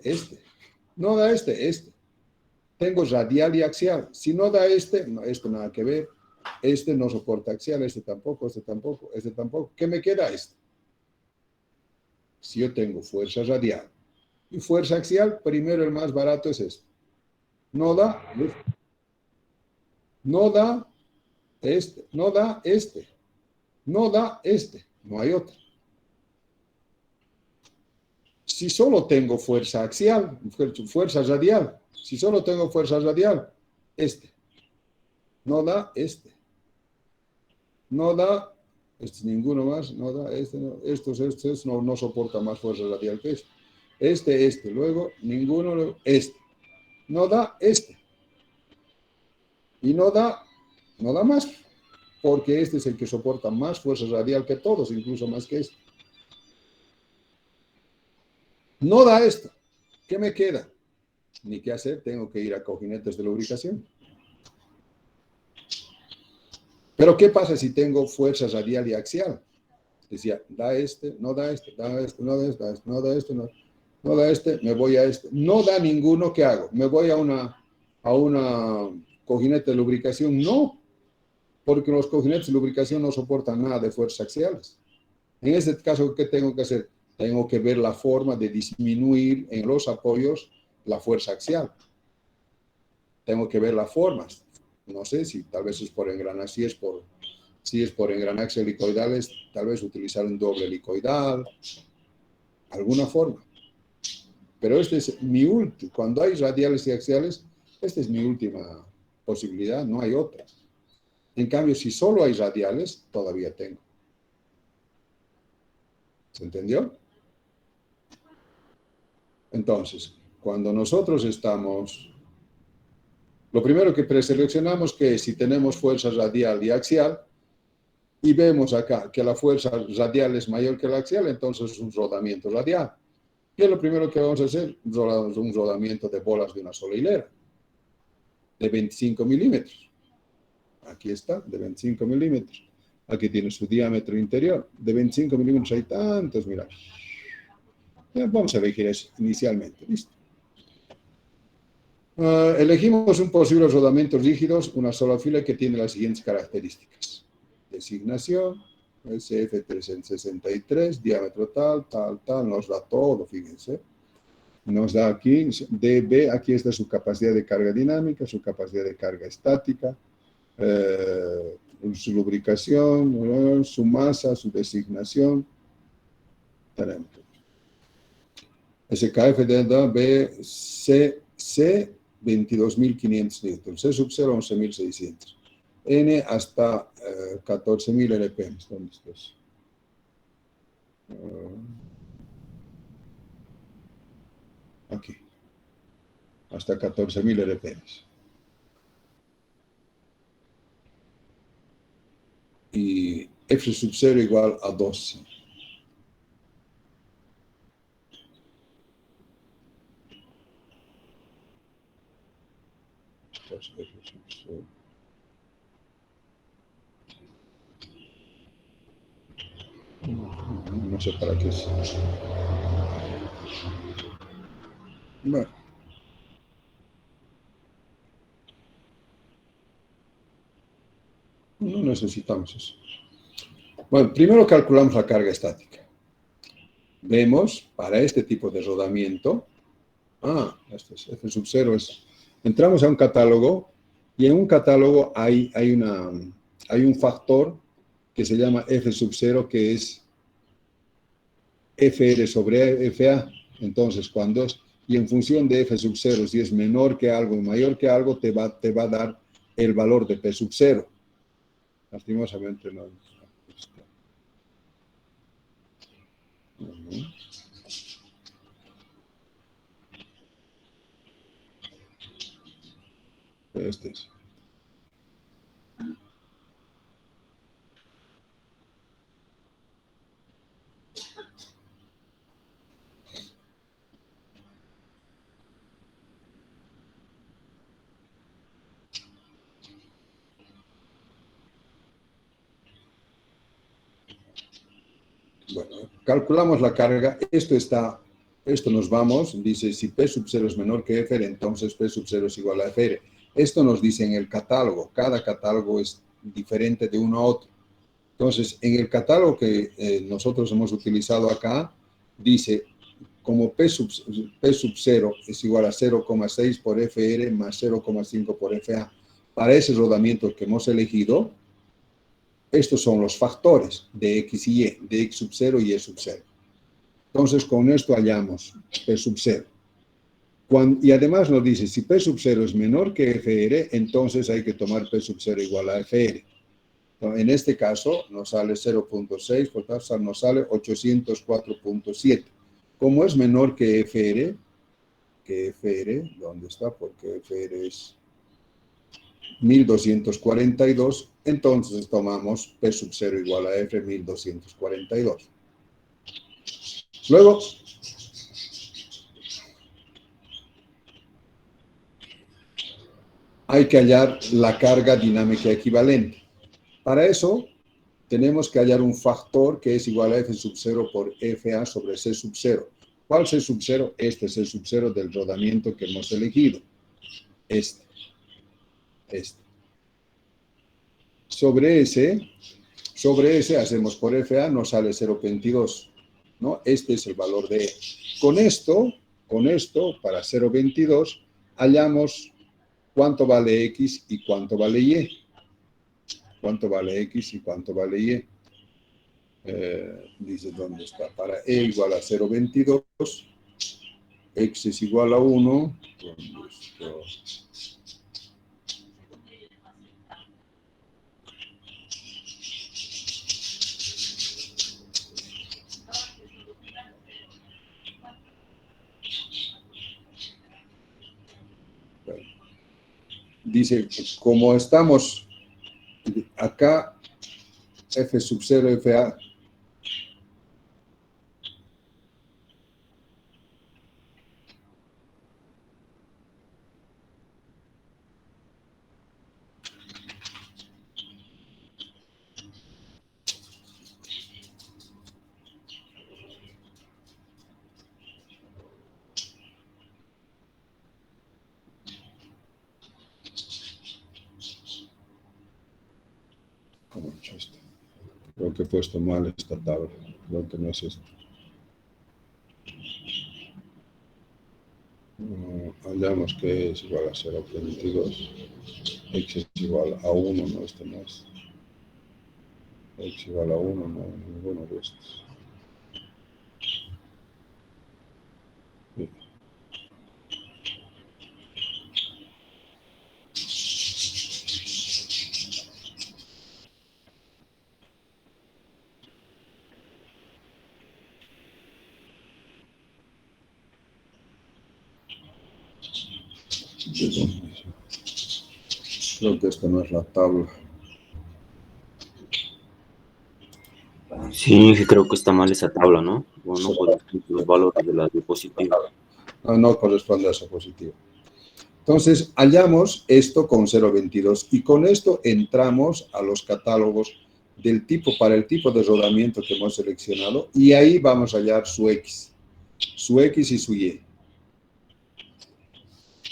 No da este. Tengo radial y axial. Si no da no, esto nada que ver. Este no soporta axial, este tampoco. ¿Qué me queda? Este. Si yo tengo fuerza radial y fuerza axial, primero el más barato es este. No da este. No da este. No hay otro. Si solo tengo fuerza axial, fuerza radial, si solo tengo fuerza radial, este. No da este. No da ninguno más, no da este. No. Estos no soporta más fuerza radial que este. Luego, ninguno, este. No da este. Y no da más, porque este es el que soporta más fuerza radial que todos, incluso más que este. No da esto. ¿Qué me queda? Ni qué hacer, tengo que ir a cojinetes de lubricación. Pero ¿qué pasa si tengo fuerza radial y axial? Decía, da este, no da este, da este, no da este, no da este, no da este, me voy a este. No da ninguno, ¿qué hago? ¿Me voy a una cojinete de lubricación? No, porque los cojinetes de lubricación no soportan nada de fuerzas axiales. En este caso, ¿qué tengo que hacer? Tengo que ver la forma de disminuir en los apoyos la fuerza axial. Tengo que ver las formas. No sé si tal vez es por engranaje, si es por engranajes helicoidales, tal vez utilizar un doble helicoidal, alguna forma. Pero este es mi último. Cuando hay radiales y axiales, esta es mi última posibilidad, no hay otra. En cambio, si solo hay radiales, todavía tengo. ¿Se entendió? Entonces, cuando nosotros estamos... Lo primero que preseleccionamos que es si tenemos fuerza radial y axial, y vemos acá que la fuerza radial es mayor que la axial, entonces es un rodamiento radial. ¿Qué es lo primero que vamos a hacer? Un rodamiento de bolas de una sola hilera, de 25 milímetros. Aquí está, de 25 milímetros. Aquí tiene su diámetro interior. De 25 milímetros hay tantos, mira. Vamos a elegir eso inicialmente. Listo. Elegimos un posible rodamiento rígidos, una sola fila que tiene las siguientes características. Designación, SF363, diámetro tal, nos da todo, fíjense. nos da aquí, dB, aquí está su capacidad de carga dinámica, su capacidad de carga estática, su lubricación, su masa, su designación. Tenemos. SKF de B, C 22.500 litros, C sub 0, 11.600. N hasta 14.000 RPM. ¿Dónde estás? Aquí. Hasta 14.000 RPM. Y F sub 0 igual a 12. No sé para qué es. Bueno. No necesitamos eso. Bueno, primero calculamos la carga estática. Vemos, para este tipo de rodamiento, este es F sub 0 es... Entramos a un catálogo y en un catálogo hay un factor que se llama F sub 0, que es FR sobre FA. Entonces, y en función de F sub 0, si es menor que algo y mayor que algo, te va a dar el valor de P sub 0. Lastimosamente no. Este es. Bueno, calculamos la carga. Esto nos vamos, dice, si P sub 0 es menor que FR, entonces P sub 0 es igual a FR. Esto nos dice en el catálogo. Cada catálogo es diferente de uno a otro. Entonces, en el catálogo que nosotros hemos utilizado acá, dice, como P sub 0 es igual a 0,6 por FR más 0,5 por FA. Para ese rodamiento que hemos elegido, estos son los factores de X y Y, de X sub 0 y Y sub 0. Entonces, con esto hallamos P sub 0. Y además nos dice, si P sub 0 es menor que FR, entonces hay que tomar P sub 0 igual a FR. En este caso, nos sale 0.6, por tanto, nos sale 804.7. Como es menor que FR, ¿dónde está? Porque FR es 1242, entonces tomamos P sub 0 igual a F 1242. Luego, hay que hallar la carga dinámica equivalente. Para eso, tenemos que hallar un factor que es igual a F sub 0 por FA sobre C sub 0. ¿Cuál C sub 0? Este es el sub 0 del rodamiento que hemos elegido. Este. Sobre ese hacemos por FA, nos sale 0.22, ¿no? Este es el valor de E. Con esto, para 0.22, hallamos cuánto vale X y cuánto vale Y. ¿Cuánto vale X y cuánto vale Y? Dice dónde está. Para E igual a 0.22, X es igual a 1. Dice, como estamos acá, F sub 0, FA. ¿Cómo he hecho esto? Creo que he puesto mal esta tabla. Creo que no es esto. Hallamos que es igual a 0.22. X es igual a 1, no, este no es. X igual a 1, no, ninguno de estos. Bien. Creo que esta no es la tabla. Sí, creo que está mal esa tabla, ¿no? O no puede ser los valores de la diapositiva. No, no corresponde a esa positiva. Entonces, hallamos esto con 0.22 y con esto entramos a los catálogos del tipo, para el tipo de rodamiento que hemos seleccionado, y ahí vamos a hallar su X y su Y.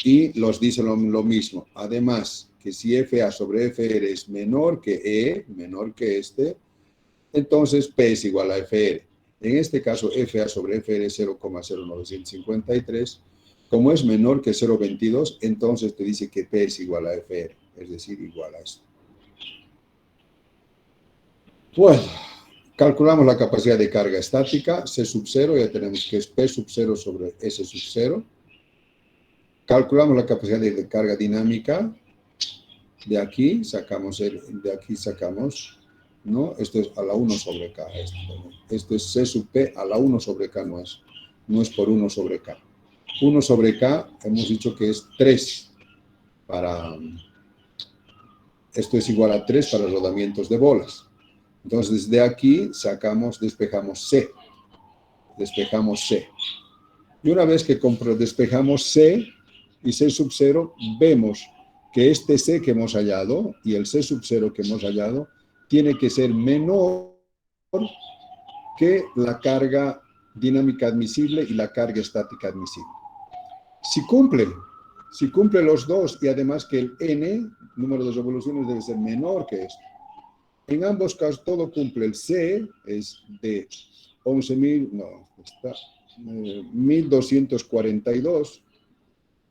Y nos dice lo mismo. Además, que si FA sobre FR es menor que E, menor que este, entonces P es igual a FR. En este caso, FA sobre FR es 0,0953. Como es menor que 0,22, entonces te dice que P es igual a FR, es decir, igual a esto. Bueno, calculamos la capacidad de carga estática, C sub 0, ya tenemos que es P sub 0 sobre S sub 0. Calculamos la capacidad de carga dinámica, de aquí sacamos, ¿no? Esto es a la 1 sobre K. Esto es C sub P a la 1 sobre K, no es por 1 sobre K. 1 sobre K hemos dicho que es 3 para... Esto es igual a 3 para rodamientos de bolas. Entonces, desde aquí despejamos C. Despejamos C. Y una vez que despejamos C y C sub 0, vemos que este C que hemos hallado y el C sub 0 que hemos hallado tiene que ser menor que la carga dinámica admisible y la carga estática admisible. Si cumple los dos y además que el N, número de revoluciones, debe ser menor que esto. En ambos casos todo cumple. El C es de 1242.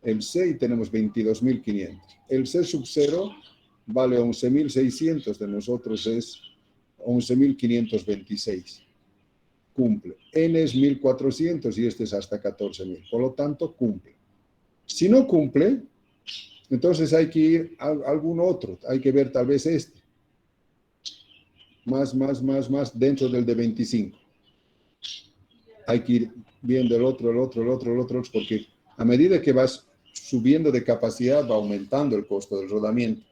El C y tenemos 22.500. El C sub 0 vale 11.600, de nosotros es 11.526. Cumple. N es 1.400 y este es hasta 14.000. Por lo tanto, cumple. Si no cumple, entonces hay que ir a algún otro. Hay que ver tal vez este. Más dentro del de 25. Hay que ir viendo el otro, porque a medida que vas subiendo de capacidad va aumentando el costo del rodamiento.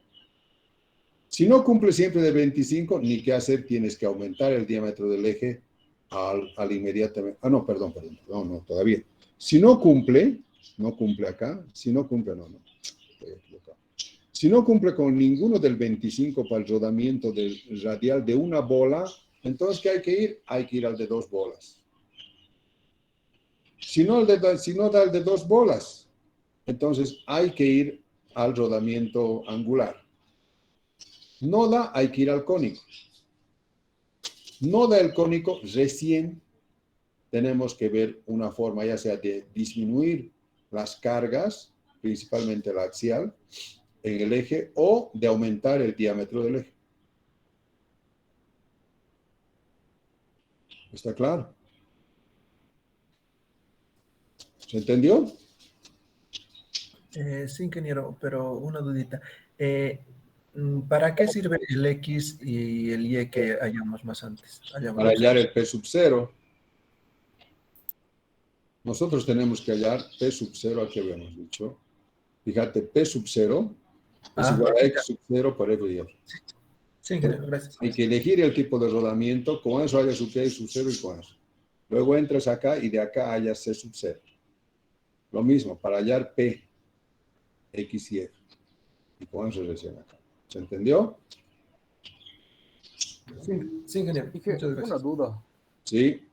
Si no cumple siempre de 25, ni qué hacer, tienes que aumentar el diámetro del eje al inmediatamente. No, perdón, no, todavía. Si no cumple acá, si no cumple con ninguno del 25 para el rodamiento del radial de una bola, entonces ¿qué hay que ir? Hay que ir al de 2 bolas. Si no da el de 2 bolas, entonces hay que ir al rodamiento angular. No da, hay que ir al cónico. No da el cónico, recién tenemos que ver una forma, ya sea de disminuir las cargas, principalmente la axial, en el eje, o de aumentar el diámetro del eje. ¿Está claro? ¿Se entendió? Sí, ingeniero, pero una dudita. ¿Para qué sirve el X y el Y que hallamos más antes? Para hallar el P sub 0. Nosotros tenemos que hallar P sub 0, aquí habíamos dicho. Fíjate, P sub 0 es igual a X sub 0 por F y Y. Sí, ingeniero, gracias. Hay que elegir el tipo de rodamiento, con eso hallas su P sub 0 y con eso. Luego entras acá y de acá hallas C sub 0. Lo mismo, para hallar P, X y F. Y con eso recién acá. ¿Se entendió? Sí, ingeniero. Muchas gracias. Una duda. Sí.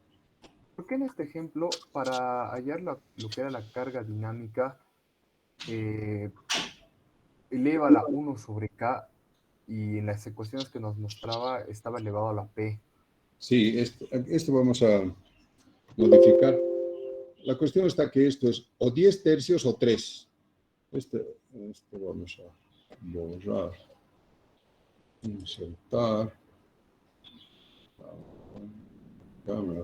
¿Por qué en este ejemplo, para hallar lo que era la carga dinámica, eleva la 1 sobre K y en las ecuaciones que nos mostraba estaba elevado a la P? Sí, esto vamos a modificar. La cuestión está que esto es o 10 tercios o 3. Este vamos a borrar, insertar, cámara,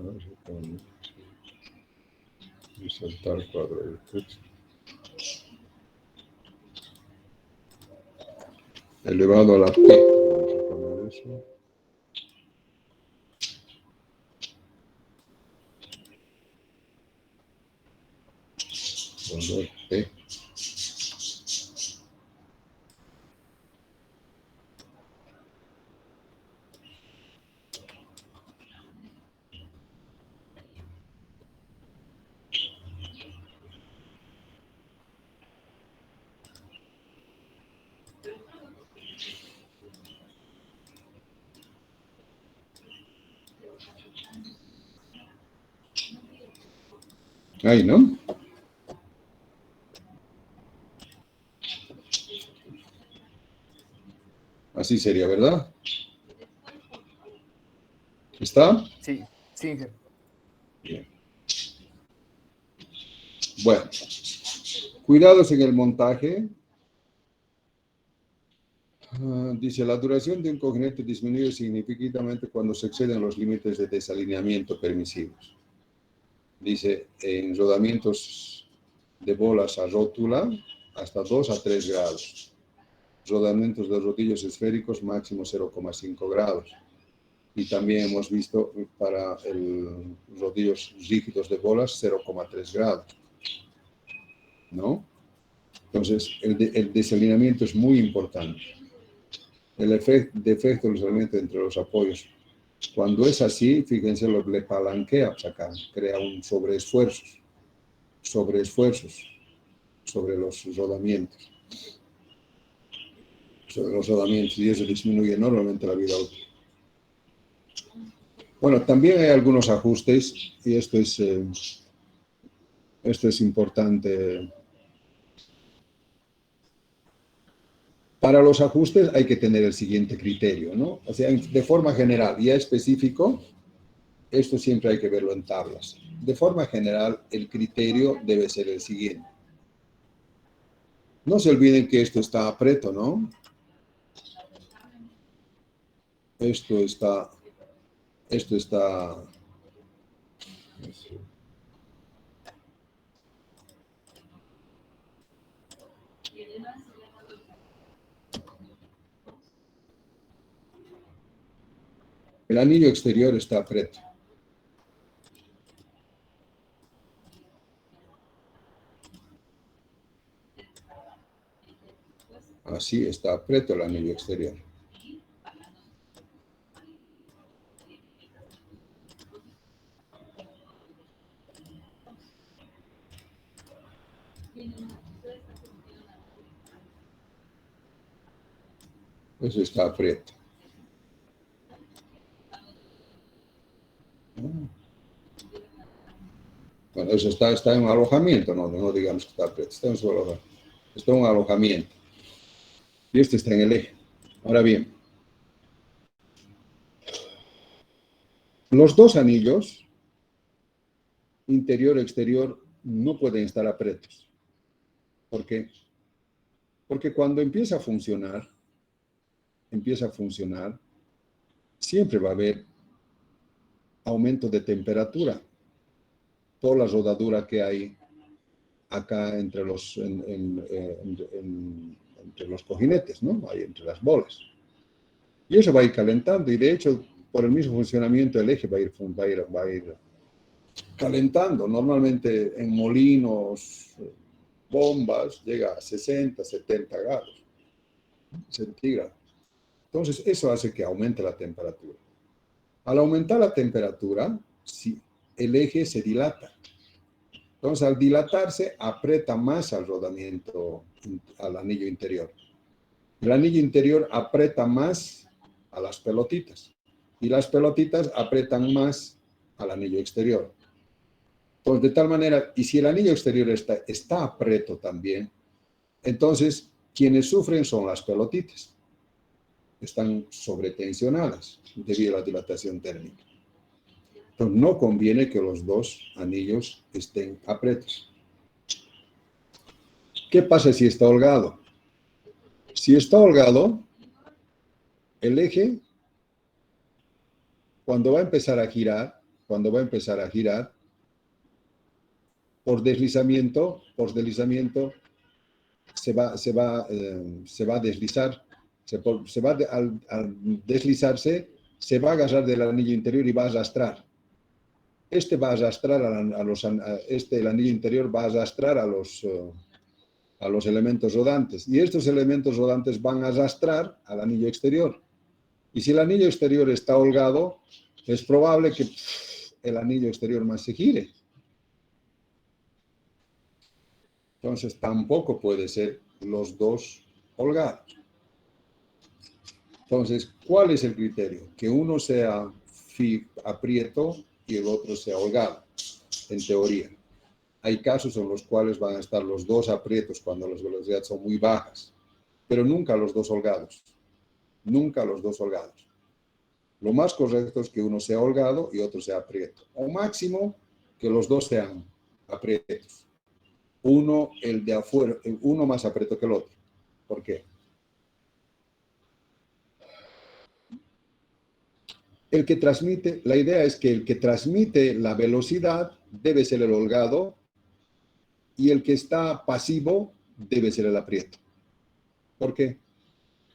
insertar cuadro de texto. Elevado a la P. Vamos a poner eso. Poner P. Ahí, ¿no? Así sería, ¿verdad? ¿Está? Sí, sí. Bien. Bueno, cuidados en el montaje. Dice, la duración de un coginete disminuye significativamente cuando se exceden los límites de desalineamiento permisivos. Dice, en rodamientos de bolas a rótula, hasta 2 a 3 grados. Rodamientos de rodillos esféricos, máximo 0,5 grados. Y también hemos visto para rodillos rígidos de bolas, 0,3 grados. ¿No? Entonces, el desalineamiento es muy importante. El defecto del desalineamiento entre los apoyos. Cuando es así, fíjense, le palanquea, o sea, crea un sobreesfuerzos sobre los rodamientos. Y eso disminuye enormemente la vida útil. Bueno, también hay algunos ajustes, y esto es importante. Para los ajustes hay que tener el siguiente criterio, ¿no? O sea, de forma general, ya específico, esto siempre hay que verlo en tablas. De forma general, el criterio debe ser el siguiente. No se olviden que esto está apreto, ¿no? Esto está. El anillo exterior está apreto. Así está apreto el anillo exterior. Eso está apreto. Bueno, eso está en un alojamiento, no digamos que está apreto, está en su alojamiento. Está en un alojamiento. Y este está en el eje. Ahora bien, los dos anillos, interior y exterior, no pueden estar apretos. ¿Por qué? Porque cuando empieza a funcionar, siempre va a haber aumento de temperatura. Toda la rodadura que hay acá entre los cojinetes, ¿no? Ahí entre las bolas. Y eso va a ir calentando, y de hecho, por el mismo funcionamiento del eje va a ir calentando. Normalmente en molinos, bombas, llega a 60, 70 grados centígrados. Entonces, eso hace que aumente la temperatura. Al aumentar la temperatura, sí, el eje se dilata. Entonces, al dilatarse, aprieta más al rodamiento, al anillo interior. El anillo interior aprieta más a las pelotitas. Y las pelotitas aprietan más al anillo exterior. Pues de tal manera, y si el anillo exterior está apreto también, entonces quienes sufren son las pelotitas. Están sobretensionadas debido a la dilatación térmica. Entonces no conviene que los dos anillos estén apretos. ¿Qué pasa si está holgado? Si está holgado, el eje, cuando va a empezar a girar, por deslizamiento, se va a deslizar. Al deslizarse, se va a agarrar del anillo interior y va a arrastrar. Va a arrastrar el anillo interior va a arrastrar a los elementos rodantes. Y estos elementos rodantes van a arrastrar al anillo exterior. Y si el anillo exterior está holgado, es probable que el anillo exterior más se gire. Entonces tampoco puede ser los dos holgados. Entonces, ¿cuál es el criterio? Que uno sea aprieto y el otro sea holgado, en teoría. Hay casos en los cuales van a estar los dos aprietos cuando las velocidades son muy bajas, pero nunca los dos holgados. Nunca los dos holgados. Lo más correcto es que uno sea holgado y otro sea aprieto. O máximo, que los dos sean aprietos. El de afuera, uno más aprieto que el otro. ¿Por qué? La idea es que el que transmite la velocidad debe ser el holgado y el que está pasivo debe ser el aprieto. ¿Por qué?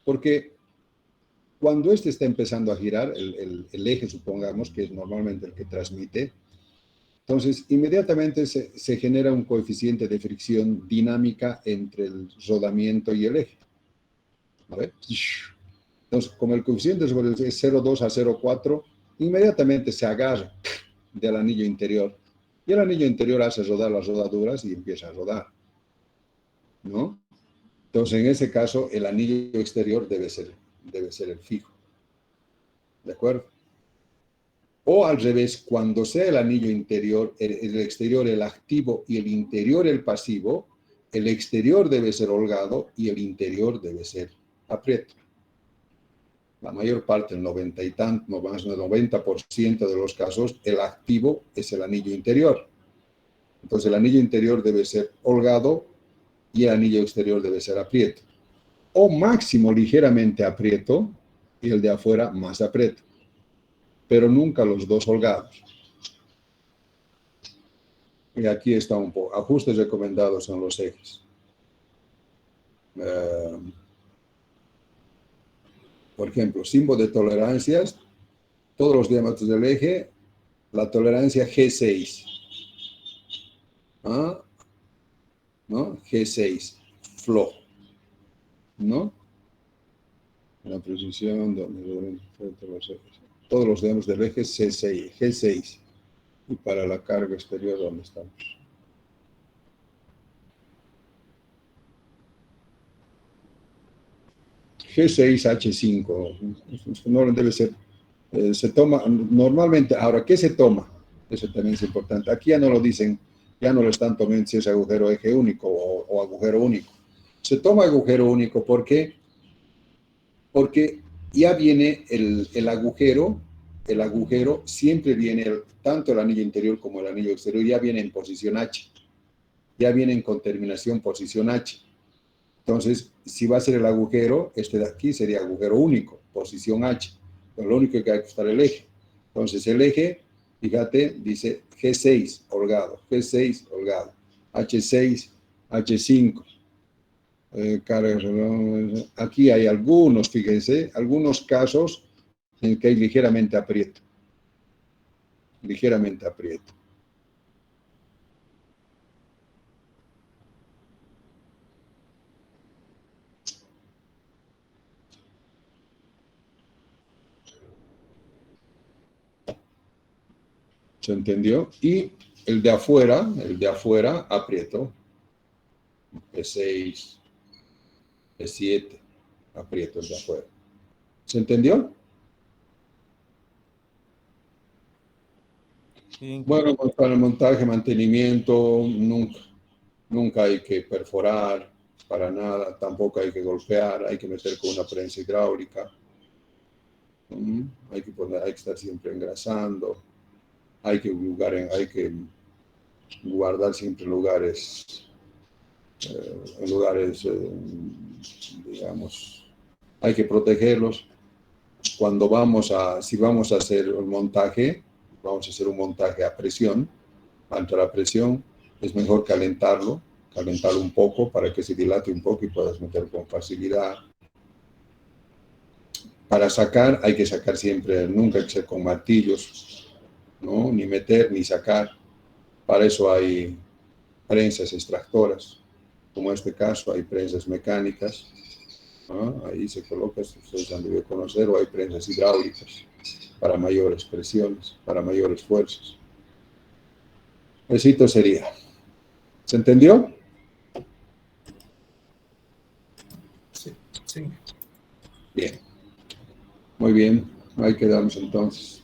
Porque cuando este está empezando a girar, el eje, supongamos, que es normalmente el que transmite, entonces inmediatamente se genera un coeficiente de fricción dinámica entre el rodamiento y el eje. ¿Vale? Entonces, como el coeficiente es 0,2 a 0,4, inmediatamente se agarra del anillo interior. Y el anillo interior hace rodar las rodaduras y empieza a rodar. ¿No? Entonces, en ese caso, el anillo exterior debe ser el fijo. ¿De acuerdo? O al revés, cuando sea el anillo interior, el exterior el activo y el interior el pasivo, el exterior debe ser holgado y el interior debe ser aprieto. La mayor parte, el 90 y tanto, más del 90% de los casos, el activo es el anillo interior. Entonces, el anillo interior debe ser holgado y el anillo exterior debe ser aprieto. O máximo ligeramente aprieto y el de afuera más aprieto. Pero nunca los dos holgados. Y aquí está un poco. Ajustes recomendados en los ejes. Por ejemplo, símbolo de tolerancias. Todos los diámetros del eje, la tolerancia G6. ¿Ah? ¿No? G6. Flojo. ¿No? La precisión donde todos los diámetros del eje C6, G6. Y para la carga exterior, ¿dónde estamos? G6H5. No debe ser. Se toma normalmente. Ahora, ¿qué se toma? Eso también es importante. Aquí ya no lo dicen, ya no lo están tomando si es agujero eje único o agujero único. Se toma agujero único porque ya viene el agujero siempre viene, tanto el anillo interior como el anillo exterior, ya viene en posición H. Ya vienen con terminación posición H. Entonces, si va a ser el agujero, este de aquí sería agujero único, posición H. Pero lo único que hay que ajustar el eje. Entonces, el eje, fíjate, dice G6 holgado, G6 holgado, H6, H5. Aquí hay algunos, fíjense, algunos casos en que hay ligeramente aprieto. Ligeramente aprieto. ¿Se entendió? Y el de afuera, aprieto. P6, P7, aprieto el de afuera. ¿Se entendió? Sí, bueno, pues para el montaje, mantenimiento, nunca hay que perforar, para nada, tampoco hay que golpear, hay que meter con una prensa hidráulica. Hay que estar siempre engrasando. Hay que guardar siempre lugares en lugares, digamos, hay que protegerlos. Cuando si vamos a hacer un montaje, vamos a hacer un montaje a presión, ante la presión, es mejor calentarlo un poco para que se dilate un poco y puedas meter con facilidad. Para sacar, hay que sacar siempre, nunca hay que ser con martillos, ¿no? Ni meter ni sacar. Para eso hay prensas extractoras, como en este caso hay prensas mecánicas, ¿no? Ahí se coloca, ustedes han debido conocer, o hay prensas hidráulicas para mayores presiones, para mayores fuerzas. Eso sería. ¿Se entendió? Sí. Bien. Muy bien. Ahí quedamos entonces.